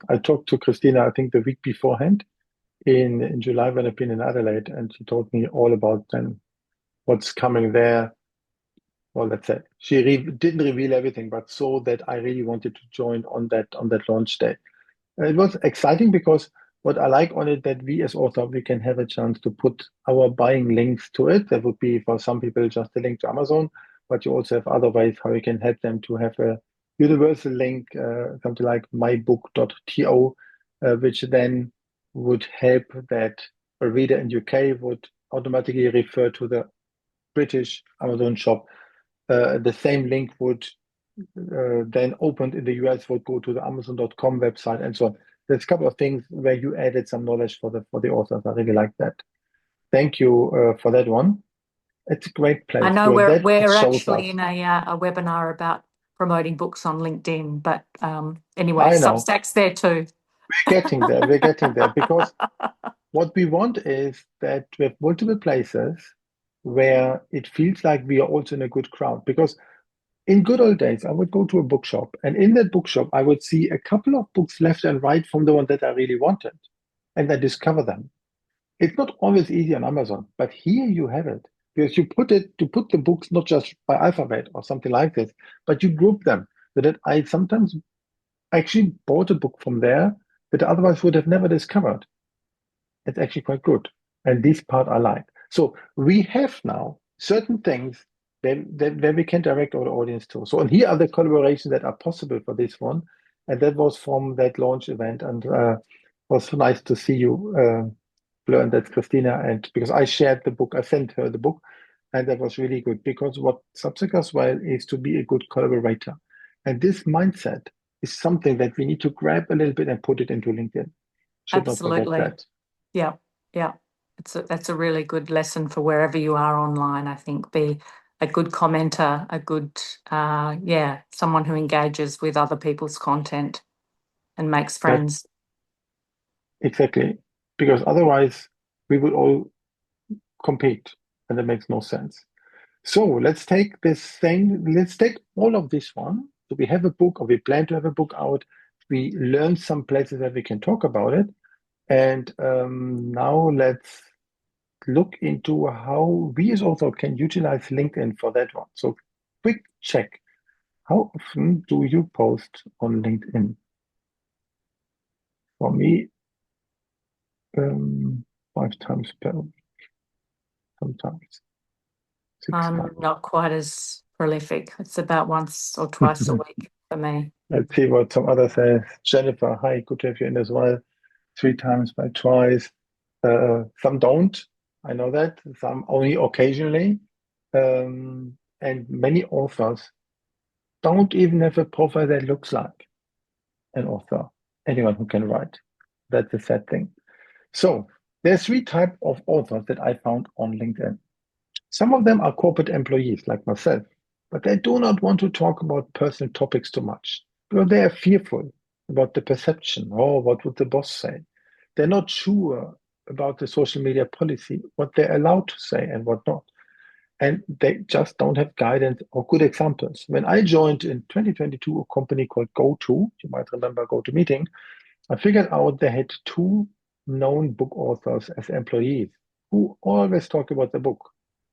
I talked to Christina, I think the week beforehand in July when I've been in Adelaide, and she told me all about then what's coming there. Well, that's it. She didn't reveal everything, but saw that I really wanted to join on that launch day. It was exciting because what I like on it that we as author we can have a chance to put our buying links to it. That would be for some people just a link to Amazon, but you also have other ways how you can help them to have a universal link, something like mybook.to, which then would help that a reader in UK would automatically refer to the British Amazon shop. The same link would then opened in the US would go to the Amazon.com website and so on. There's a couple of things where you added some knowledge for the authors. I really like that. Thank you for that one. It's a great I place know where that we're shows actually us. in a webinar about promoting books on LinkedIn, but anyway, I know Substack's there too. we're getting there. We're getting there because what we want is that we have multiple places where it feels like we are also in a good crowd. Because in good old days, I would go to a bookshop, and in that bookshop, I would see a couple of books left and right from the one that I really wanted, and I discover them. It's not always easy on Amazon, but here you have it because you put the books not just by alphabet or something like this, but you group them so that I sometimes actually bought a book from there that I otherwise would have never discovered. It's actually quite good. And this part I like. So we have now certain things that we can direct our audience to. So, and here are the collaborations that are possible for this one. And that was from that launch event. And was so nice to see you, Fleur, and that's Christina. And because I shared the book, I sent her the book. And that was really good because what Substack as well is to be a good collaborator. And this mindset is something that we need to grab a little bit and put it into LinkedIn. Should not forget Absolutely. that. Yeah, yeah. That's a really good lesson for wherever you are online. I think be a good commenter, a good someone who engages with other people's content and makes That friends. exactly, because otherwise we would all compete, and that makes no sense. So let's take this thing, let's take all of this one. So we have a book, or we plan to have a book out. We learn some places that we can talk about it. And now let's look into how we as author can utilize LinkedIn for that one. So quick check. How often do you post on LinkedIn? For me, 5 times per week, sometimes 6 times. Not quite as prolific. It's about once or twice a week for me. Let's see what some others say. Jennifer, hi, good to have you in as well. 3 times by twice. Some don't. I know that. Some only occasionally. And many authors don't even have a profile that looks like an author, anyone who can write. That's a sad thing. So there's 3 types of authors that I found on LinkedIn. Some of them are corporate employees like myself, but they do not want to talk about personal topics too much because they are fearful about the perception. Oh, what would the boss say? They're not sure about the social media policy, what they're allowed to say and what not. And they just don't have guidance or good examples. When I joined in 2022 a company called GoTo, you might remember GoToMeeting, I figured out they had 2 known book authors as employees who always talk about the book.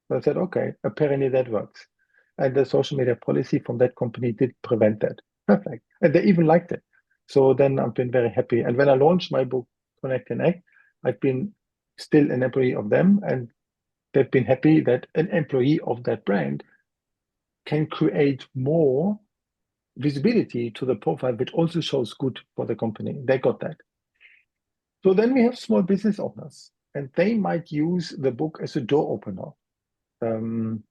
So I said, okay, apparently that works. And the social media policy from that company did prevent that. Perfect. And they even liked it. So then I've been very happy. And when I launched my book, Connect and Act, I've been still an employee of them. And they've been happy that an employee of that brand can create more visibility to the profile, which also shows good for the company. They got that. So then we have small business owners, and they might use the book as a door opener. Um,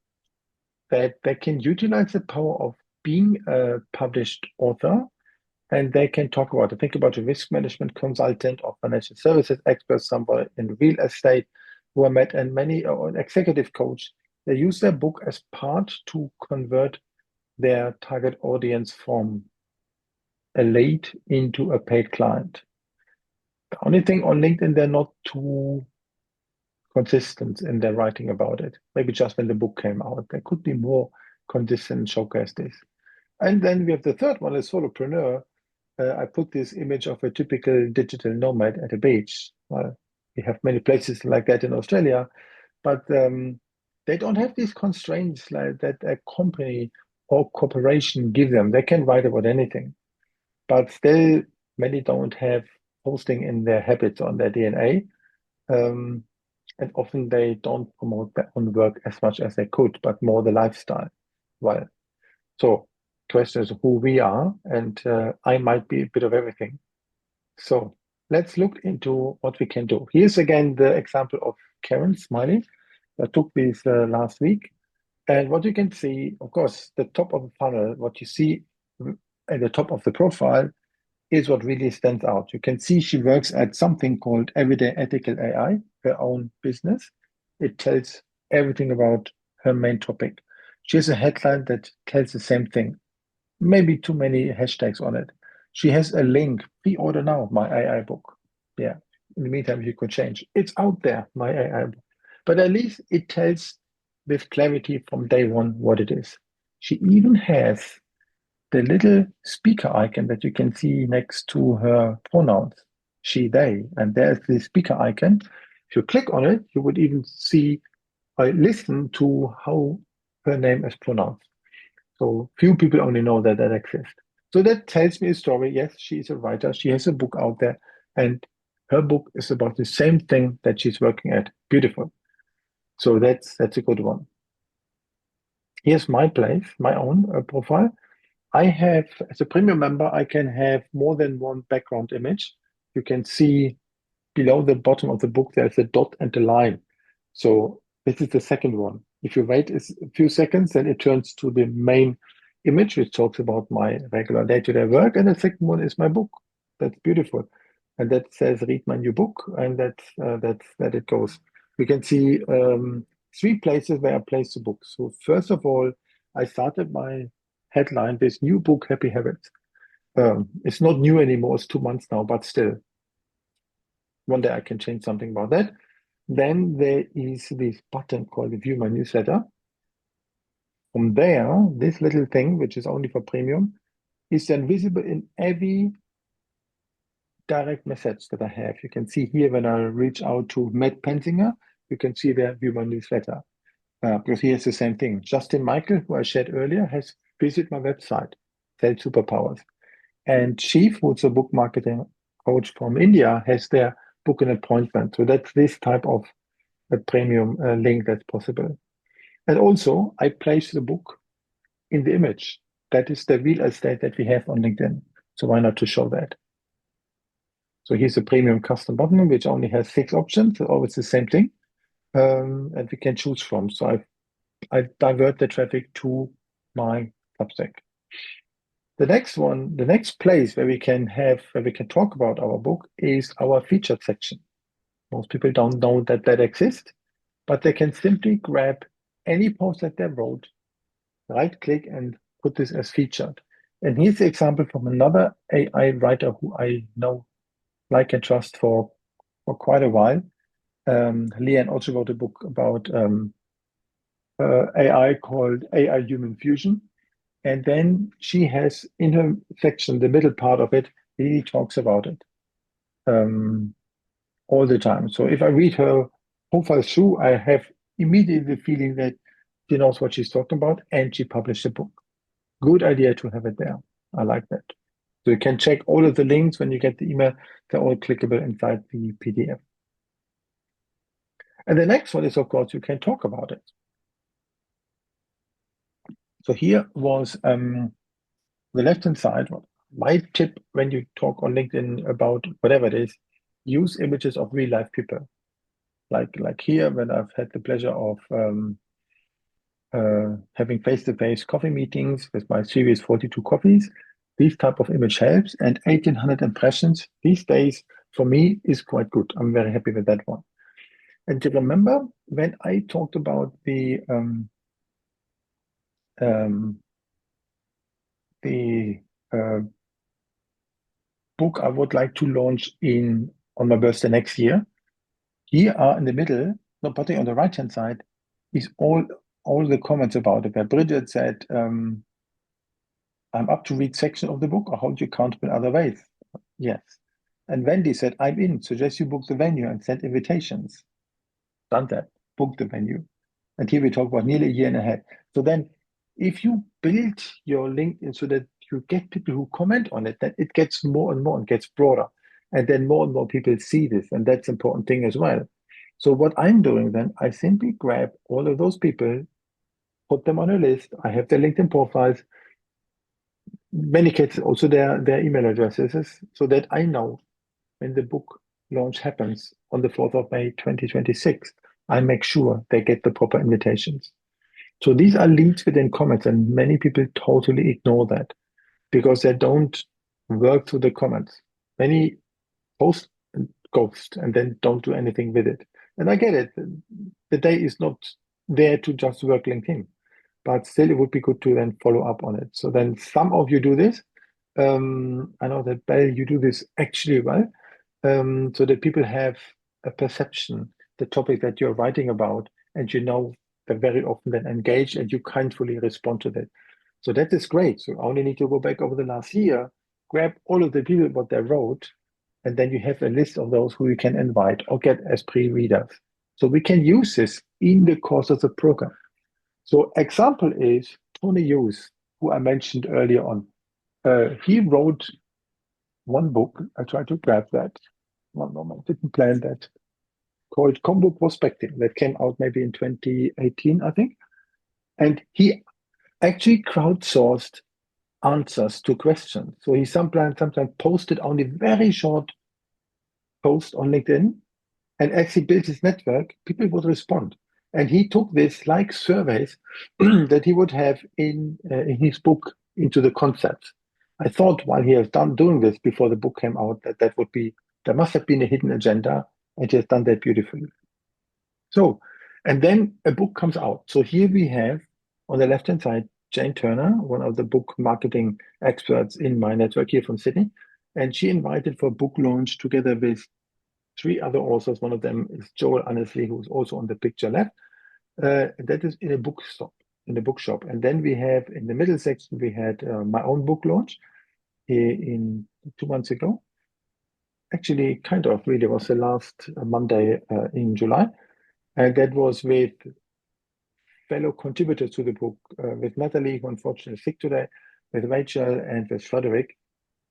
that they can utilize the power of being a published author, and they can talk about it. Think about a risk management consultant or financial services expert, somebody in real estate who I met, and many or an executive coach. They use their book as part to convert their target audience from a lead into a paid client. The only thing on LinkedIn, they're not too consistent in their writing about it. Maybe just when the book came out, they could be more consistent and showcase this. And then we have the third one, a solopreneur. I put this image of a typical digital nomad at a beach. Well, we have many places like that in Australia, but they don't have these constraints like that a company or corporation give them. They can write about anything, but still many don't have posting in their habits on their DNA. Um, and often they don't promote their own work as much as they could, but more the lifestyle. Well, so question is who we are, and I might be a bit of everything. So let's look into what we can do. Here's again the example of Karen Smiley. I took this last week. And what you can see, of course, the top of the funnel, what you see at the top of the profile is what really stands out. You can see she works at something called Everyday Ethical AI, her own business. It tells everything about her main topic. She has a headline that tells the same thing, maybe too many hashtags on it. She has a link, pre-order now, my AI book. Yeah, in the meantime, you could change. It's out there, my AI book. But at least it tells with clarity from day one what it is. She even has the little speaker icon that you can see next to her pronouns, she, they, and there's the speaker icon. If you click on it, you would even see or listen to how her name is pronounced. So few people only know that that exists. So that tells me a story. Yes, she is a writer. She has a book out there, and her book is about the same thing that she's working at. Beautiful. So that's a good one. Here's my place, my own profile. I have, as a premium member, I can have more than one background image. You can see below the bottom of the book, there's a dot and a line. So this is the second one. If you wait a few seconds, then it turns to the main image, which talks about my regular day-to-day work. And the second one is my book. That's beautiful. And that says, read my new book. And that's that it goes. We can see three places where I place the book. So first of all, I started my headline with new book, Happy Habits. It's not new anymore. It's 2 months now, but still, one day I can change something about that. Then there is this button called View My Newsletter. From there, this little thing, which is only for premium, is then visible in every direct message that I have. You can see here when I reach out to Matt Pensinger, you can see there View My Newsletter. Because he has the same thing. Justin Michael, who I shared earlier, has visited my website, Sell Superpowers. And Chief, who's a book marketing coach from India, has their book an appointment. So that's this type of a premium link that's possible. And also, I place the book in the image. That is the real estate that we have on LinkedIn. So why not to show that? So here's a premium custom button, which only has 6 options, always the same thing. And we can choose from. So I divert the traffic to my Substack. The next one, the next place where we can talk about our book is our featured section. Most people don't know that that exists, but they can simply grab any post that they wrote, right click and put this as featured. And here's the example from another AI writer who I know, like and trust for quite a while. Leanne also wrote a book about AI called AI Human Fusion. And then she has in her section, the middle part of it, really talks about it all the time. So if I read her profile through, I have immediately the feeling that she knows what she's talking about and she published a book. Good idea to have it there. I like that. So you can check all of the links when you get the email. They're all clickable inside the PDF. And the next one is, of course, you can talk about it. So here was the left-hand side. My tip when you talk on LinkedIn about whatever it is, use images of real life people. Like here, when I've had the pleasure of having face-to-face coffee meetings with my series 42 coffees, this type of image helps. And 1,800 impressions these days for me is quite good. I'm very happy with that one. And to remember when I talked about the book I would like to launch on my birthday next year. Here are in the middle, no, particularly on the right-hand side, is all the comments about it. Where Bridget said, "I'm up to read section of the book. I hold you accountable in other ways." Yes. And Wendy said, "I'm in. Suggest you book the venue and send invitations." Done that. Book the venue. And here we talk about nearly a year and a half. So then, if you build your LinkedIn so that you get people who comment on it, then it gets more and more and gets broader. And then more and more people see this. And that's an important thing as well. So what I'm doing then, I simply grab all of those people, put them on a list. I have their LinkedIn profiles, many cases also their email addresses, so that I know when the book launch happens on the 4th of May 2026, I make sure they get the proper invitations. So these are leads within comments, and many people totally ignore that because they don't work through the comments. Many post and ghost and then don't do anything with it. And I get it. The day is not there to just work LinkedIn, but still it would be good to then follow up on it. So then some of you do this. I know that Belle, you do this actually well, so that people have a perception, the topic that you're writing about, and you know they very often then engage and you kindly respond to that. So that is great. So I only need to go back over the last year, grab all of the people what they wrote, and then you have a list of those who you can invite or get as pre-readers. So we can use this in the course of the program. So example is Tony Hughes, who I mentioned earlier on. He wrote one book. I tried to grab that. One moment, didn't plan that. Called Combo Prospecting that came out maybe in 2018, I think. And he actually crowdsourced answers to questions. So he sometimes posted only very short posts on LinkedIn, and as he built his network, people would respond. And he took this like surveys that he would have in his book into the concepts. I thought while he has done doing this before the book came out that would be, there must have been a hidden agenda, and he has done that beautifully. So, and then a book comes out. So here we have on the left-hand side, Jane Turner, one of the book marketing experts in my network here from Sydney. And she invited for a book launch together with 3 other authors. One of them is Joel Annesley, who's also on the picture left. That is in a bookstop, in the bookshop. And then we have in the middle section, we had my own book launch in 2 months ago. Actually, kind of really was the last Monday in July. And that was with fellow contributors to the book, with Natalie, who unfortunately is sick today, with Rachel and with Frederick.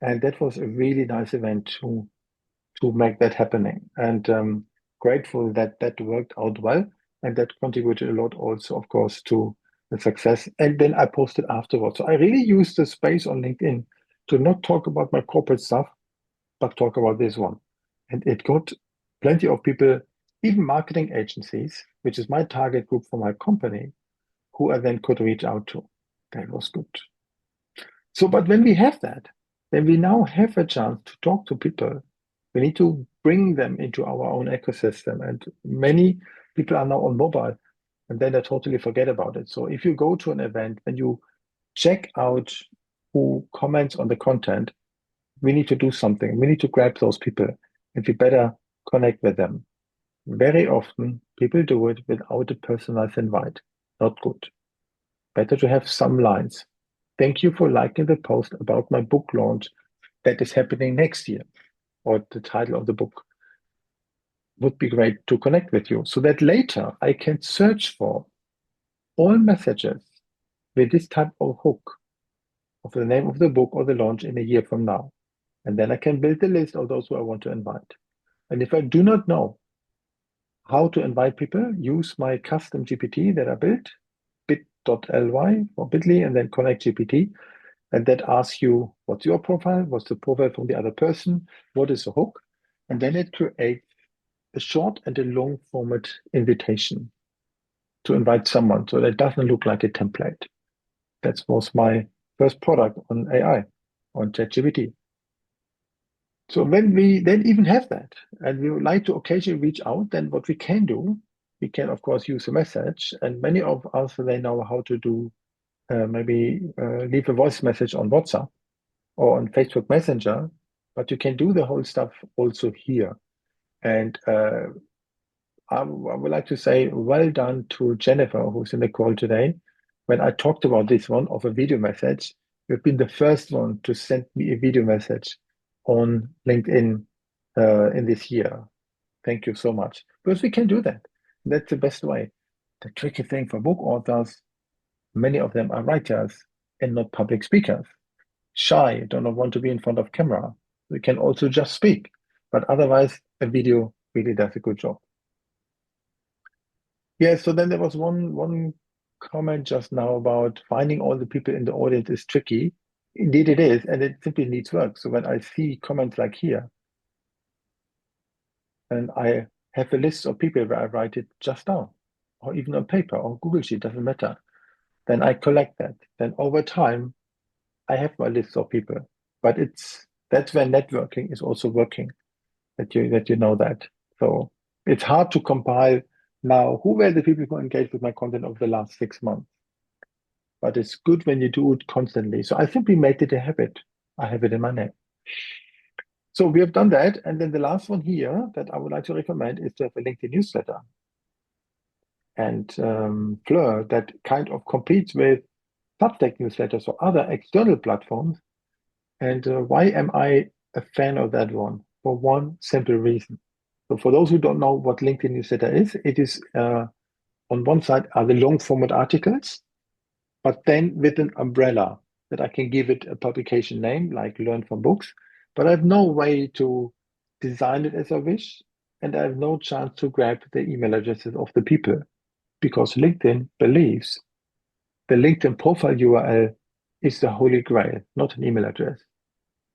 And that was a really nice event to make that happening. And grateful that that worked out well. And that contributed a lot also, of course, to the success. And then I posted afterwards. So I really used the space on LinkedIn to not talk about my corporate stuff, but talk about this one. And it got plenty of people, even marketing agencies, which is my target group for my company, who I then could reach out to. That was good. So, but when we have that, then we now have a chance to talk to people. We need to bring them into our own ecosystem. And many people are now on mobile, and then they totally forget about it. So if you go to an event and you check out who comments on the content, we need to do something. We need to grab those people, and we better connect with them. Very often, people do it without a personalized invite. Not good. Better to have some lines. Thank you for liking the post about my book launch that is happening next year, or the title of the book. Would be great to connect with you so that later I can search for all messages with this type of hook of the name of the book or the launch in a year from now. And then I can build a list of those who I want to invite. And if I do not know how to invite people, use my custom GPT that I built, bit.ly or bit.ly, and then connect GPT. And that asks you, what's your profile? What's the profile from the other person? What is the hook? And then it creates a short and a long format invitation to invite someone. So that doesn't look like a template. That was my first product on AI, on ChatGPT. So when we then even have that, and we would like to occasionally reach out, then what we can do, we can of course use a message. And many of us, they know how to do maybe leave a voice message on WhatsApp or on Facebook Messenger, but you can do the whole stuff also here. And I would like to say well done to Jennifer, who's in the call today. When I talked about this one of a video message, you've been the first one to send me a video message on LinkedIn in this year. Thank you so much. Because we can do that. That's the best way. The tricky thing for book authors, many of them are writers and not public speakers. Shy, do not want to be in front of camera. We can also just speak. But otherwise, a video really does a good job. Yeah, so then there was one comment just now about finding all the people in the audience is tricky. Indeed it is, and it simply needs work. So when I see comments like here, and I have a list of people where I write it just down, or even on paper or Google Sheet, doesn't matter. Then I collect that. Then over time, I have my list of people. But that's where networking is also working, that you know that. So it's hard to compile now who were the people who engaged with my content over the last 6 months. But it's good when you do it constantly. So I simply made it a habit. I have it in my name. So we have done that. And then the last one here that I would like to recommend is to have a LinkedIn newsletter. and Fleur that kind of competes with Substack newsletters or other external platforms. And why am I a fan of that one? For one simple reason. So for those who don't know what LinkedIn newsletter is, it is on one side are the long format articles, but then with an umbrella that I can give it a publication name like Learn from Books, but I have no way to design it as I wish, and I have no chance to grab the email addresses of the people because LinkedIn believes the LinkedIn profile URL is the holy grail, not an email address.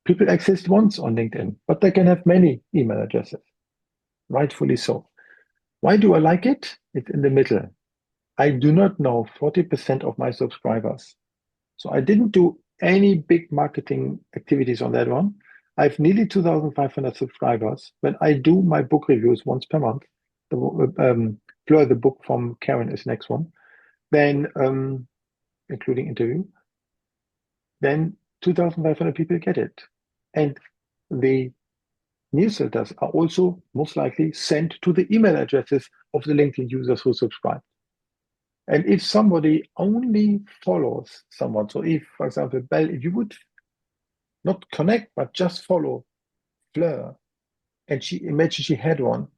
People exist once on LinkedIn, but they can have many email addresses, rightfully so. Why do I like it? It's in the middle. I do not know 40% of my subscribers. So I didn't do any big marketing activities on that one. I have nearly 2,500 subscribers. When I do my book reviews once per month, Fleur, the book from Karen is next one, then including interview, then 2,500 people get it. And the newsletters are also most likely sent to the email addresses of the LinkedIn users who subscribe. And if somebody only follows someone, so if, for example, Bell, if you would not connect, but just follow Fleur, and she imagine she had one,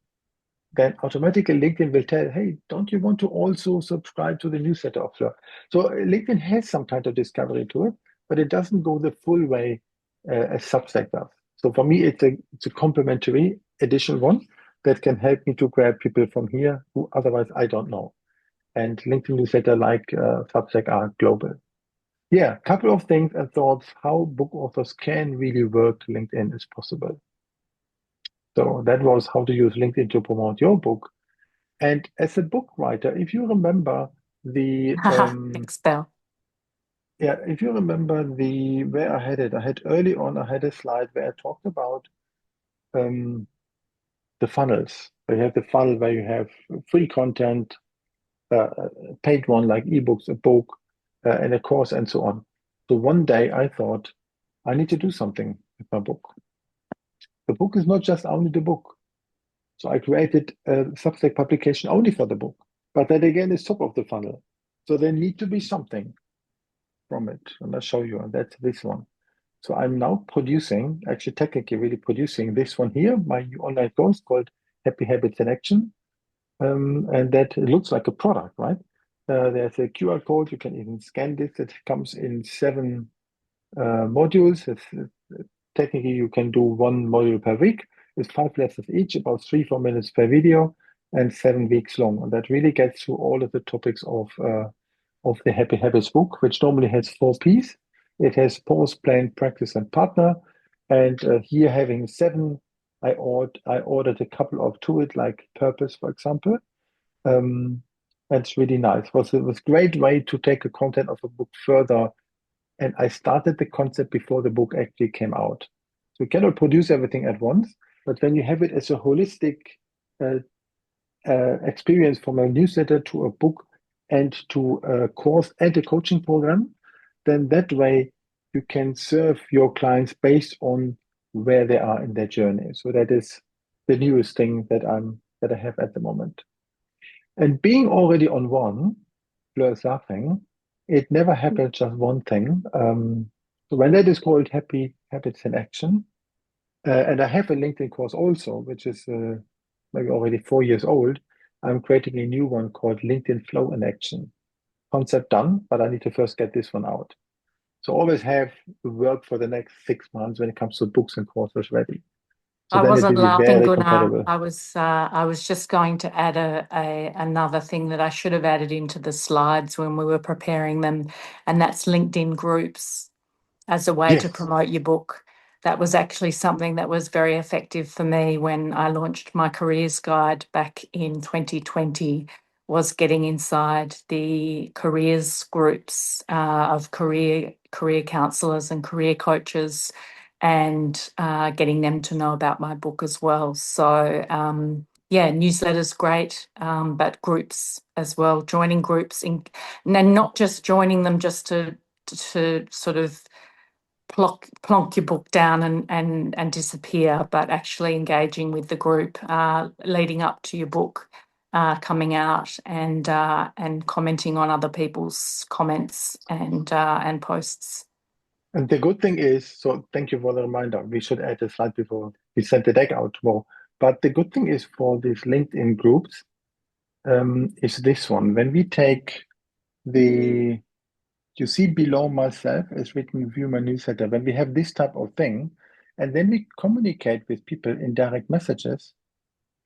then automatically LinkedIn will tell, hey, don't you want to also subscribe to the newsletter of Fleur? So LinkedIn has some kind of discovery to it, but it doesn't go the full way as Substack does. So for me, it's a complementary additional one that can help me to grab people from here who otherwise I don't know. And LinkedIn newsletter like Substack are global. Yeah, couple of things and thoughts how book authors can really work LinkedIn is possible. So that was how to use LinkedIn to promote your book. And as a book writer, if you remember the Thanks, Belle. yeah, if you remember the where I had it, I had early on I had a slide where I talked about um, the funnels. Where you have the funnel where you have free content, a paid one like ebooks, a book, and a course, and so on. So one day I thought I need to do something with my book. The book is not just only the book. So I created a Substack publication only for the book. But that again is top of the funnel. So there need to be something from it. And I'll show you. And that's this one. So I'm now producing, actually technically really producing this one here, my new online course called Happy Habits in Action. And that looks like a product, right? There's a QR code. You can even scan this. It comes in 7 modules. Technically, you can do 1 module per week. It's 5 lessons each, about 3-4 minutes per video, and 7 weeks long. And that really gets through all of the topics of the Happy Habits book, which normally has 4 P's. It has pause, plan, practice, and partner. And here having 7, I ordered a couple of to it, like purpose, for example. That's really nice. It was a great way to take the content of a book further. And I started the concept before the book actually came out. So you cannot produce everything at once, but when you have it as a holistic uh, experience from a newsletter to a book and to a course and a coaching program, then that way you can serve your clients based on where they are in their journey. So that is the newest thing that I have at the moment. And being already on one, Fleur is laughing, it never happened just one thing. So when that is called Happy Habits in Action, and I have a LinkedIn course also, which is maybe already 4 years old. I'm creating a new one called LinkedIn Flow in Action. Concept done, but I need to first get this one out. So always have work for the next 6 months when it comes to books and courses ready. So I then it wasn't will be laughing, very Gunnar. compatible. I was just going to add another thing that I should have added into the slides when we were preparing them, and that's LinkedIn groups as a way to Yes. promote your book. That was actually something that was very effective for me when I launched my careers guide back in 2020, was getting inside the careers groups of career counsellors and career coaches, and getting them to know about my book as well. So yeah, newsletters great, but groups as well, joining groups and not just joining them just to sort of plonk your book down and disappear, but actually engaging with the group leading up to your book coming out and commenting on other people's comments and posts. And the good thing is, so thank you for the reminder. We should add a slide before we send the deck out tomorrow. But the good thing is for these LinkedIn groups is this one. When we take the, you see below myself is written view my newsletter. When we have this type of thing, and then we communicate with people in direct messages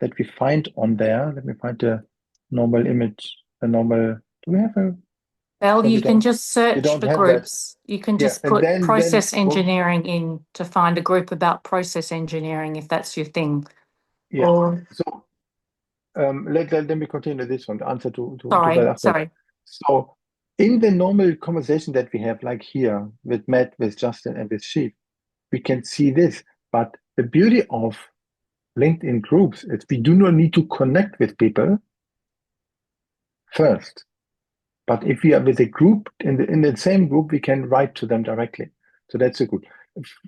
that we find on there. Let me find a normal image, a normal, do we have a, Well, no, you we can don't, just we search don't for have that. groups. You can Yeah, just and put then, process well, engineering in to find a group about process engineering if that's your thing. yeah. Or So let me continue this one, the answer to sorry, Belach's. sorry. So in the normal conversation that we have, like here with Matt, with Justin, and with Sheep, we can see this. But the beauty of LinkedIn groups is we do not need to connect with people first. But if we are with a group in the same group, we can write to them directly. So that's a good.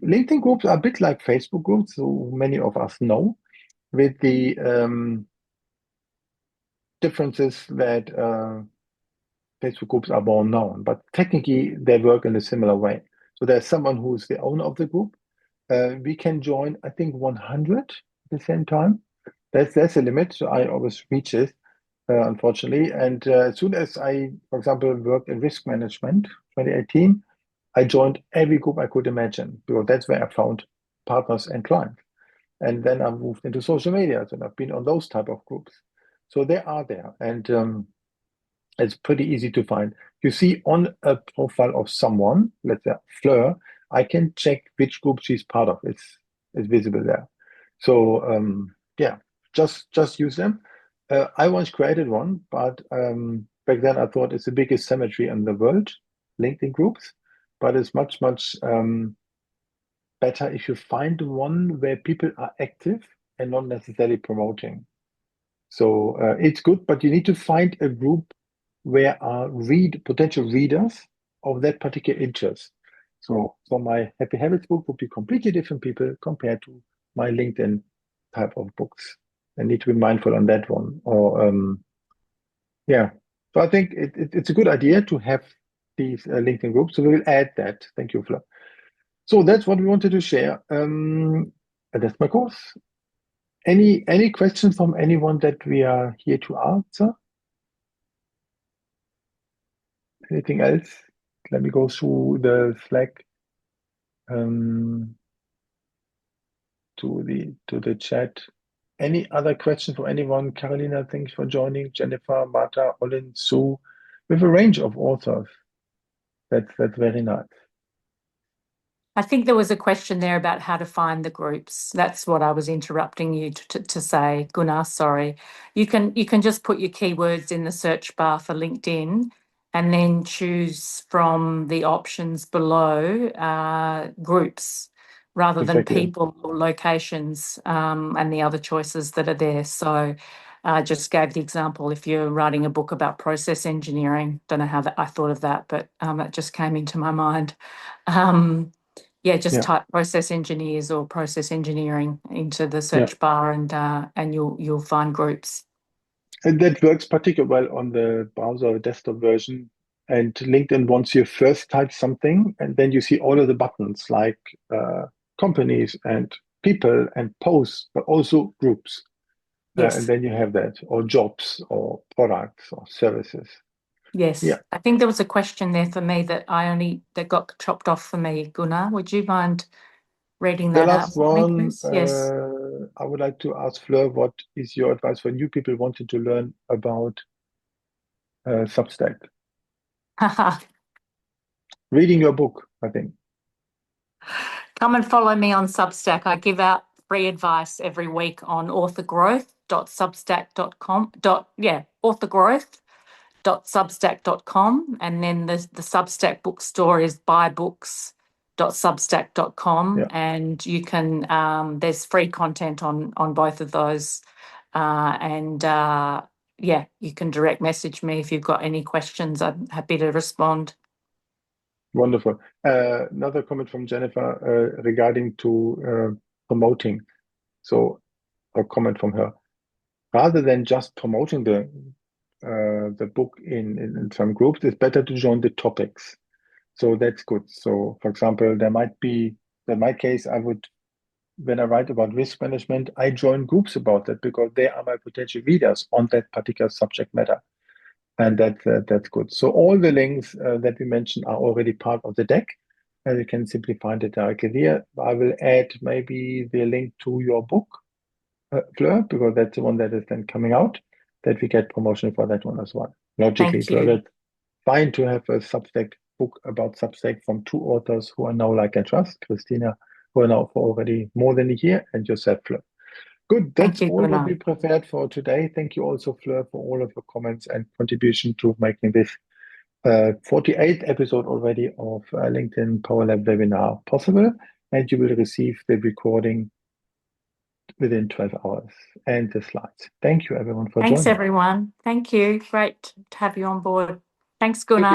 LinkedIn groups are a bit like Facebook groups, so many of us know, with the differences that Facebook groups are more known, but technically they work in a similar way. So there's someone who's the owner of the group. We can join, I think, 100 at the same time. That's a limit. So I always reach it, unfortunately. And as soon as I, for example, worked in risk management, 2018, I joined every group I could imagine because that's where I found partners and clients. And then I moved into social media, and I've been on those type of groups. So they are there, and it's pretty easy to find. You see on a profile of someone, let's say Fleur, I can check which group she's part of. It's visible there. So yeah, just use them. I once created one, but back then I thought it's the biggest cemetery in the world, LinkedIn groups. But it's much better if you find one where people are active and not necessarily promoting. So it's good, but you need to find a group where are potential readers of that particular interest. So for my Happy Habits book would be completely different people compared to my LinkedIn type of books. I need to be mindful on that one. Or yeah, so I think it's a good idea to have these LinkedIn groups. So we will add that. Thank you, Fleur. So that's what we wanted to share. And that's my course. Any questions from anyone that we are here to answer? Anything else? Let me go through the Slack to the chat. Any other question from anyone? Carolina, thanks for joining. Jennifer, Marta, Olin, Sue. We have a range of authors. That's very nice. I think there was a question there about how to find the groups. That's what I was interrupting you to say, Gunnar. Sorry. You can just put your keywords in the search bar for LinkedIn and then choose from the options below groups rather than Exactly. people or locations and the other choices that are there. So I just gave the example if you're writing a book about process engineering. Don't know how I thought of that, but that just came into my mind. Yeah, just Yeah. type process engineers or process engineering into the Yeah. search bar and you'll find groups. And that works particularly well on the browser or desktop version. And LinkedIn wants you first type something, and then you see all of the buttons like companies and people and posts, but also groups. And Yes, then you have that, or jobs, or products, or services. yes. Yeah. I think there was a question there for me that got chopped off for me, Gunnar. Would you mind reading The that out last for me, one, please? Yes. I would like to ask Fleur, what is your advice for new people wanting to learn about Substack? Reading your book, I think. Come and follow me on Substack. I give out free advice every week on authorgrowth.substack.com. Authorgrowth.substack.com, and then the Substack bookstore is buybooks.substack.com, Yeah, and you can there's free content on both of those, and yeah, you can direct message me if you've got any questions. I'm happy to respond. wonderful. Another comment from Jennifer regarding to promoting. So, a comment from her. rather than just promoting the book in some groups, it's better to join the topics. So that's good. So, for example, there might be, in my case, I would, when I write about risk management, I join groups about that because they are my potential readers on that particular subject matter. And that's good. So all the links that we mentioned are already part of the deck. And you can simply find it directly here. I will add maybe the link to your book, Fleur, because that's the one that is then coming out, that we get promotion for that one as well. Logically, Thank Fleur, you. that's fine to have a Substack book about Substack from two authors who are now like I trust, Christina, who are now for already more than a year, and yourself, Fleur. Good. Thank That's you, all what we Gunnar. prepared for today. Thank you also, Fleur, for all of your comments and contribution to making this 48th episode already of LinkedIn Power Lab webinar possible. And you will receive the recording within 12 hours and the slides. Thank you, everyone, for Thanks, joining. everyone. Thank you. Great to have you on board. Thanks, Gunnar.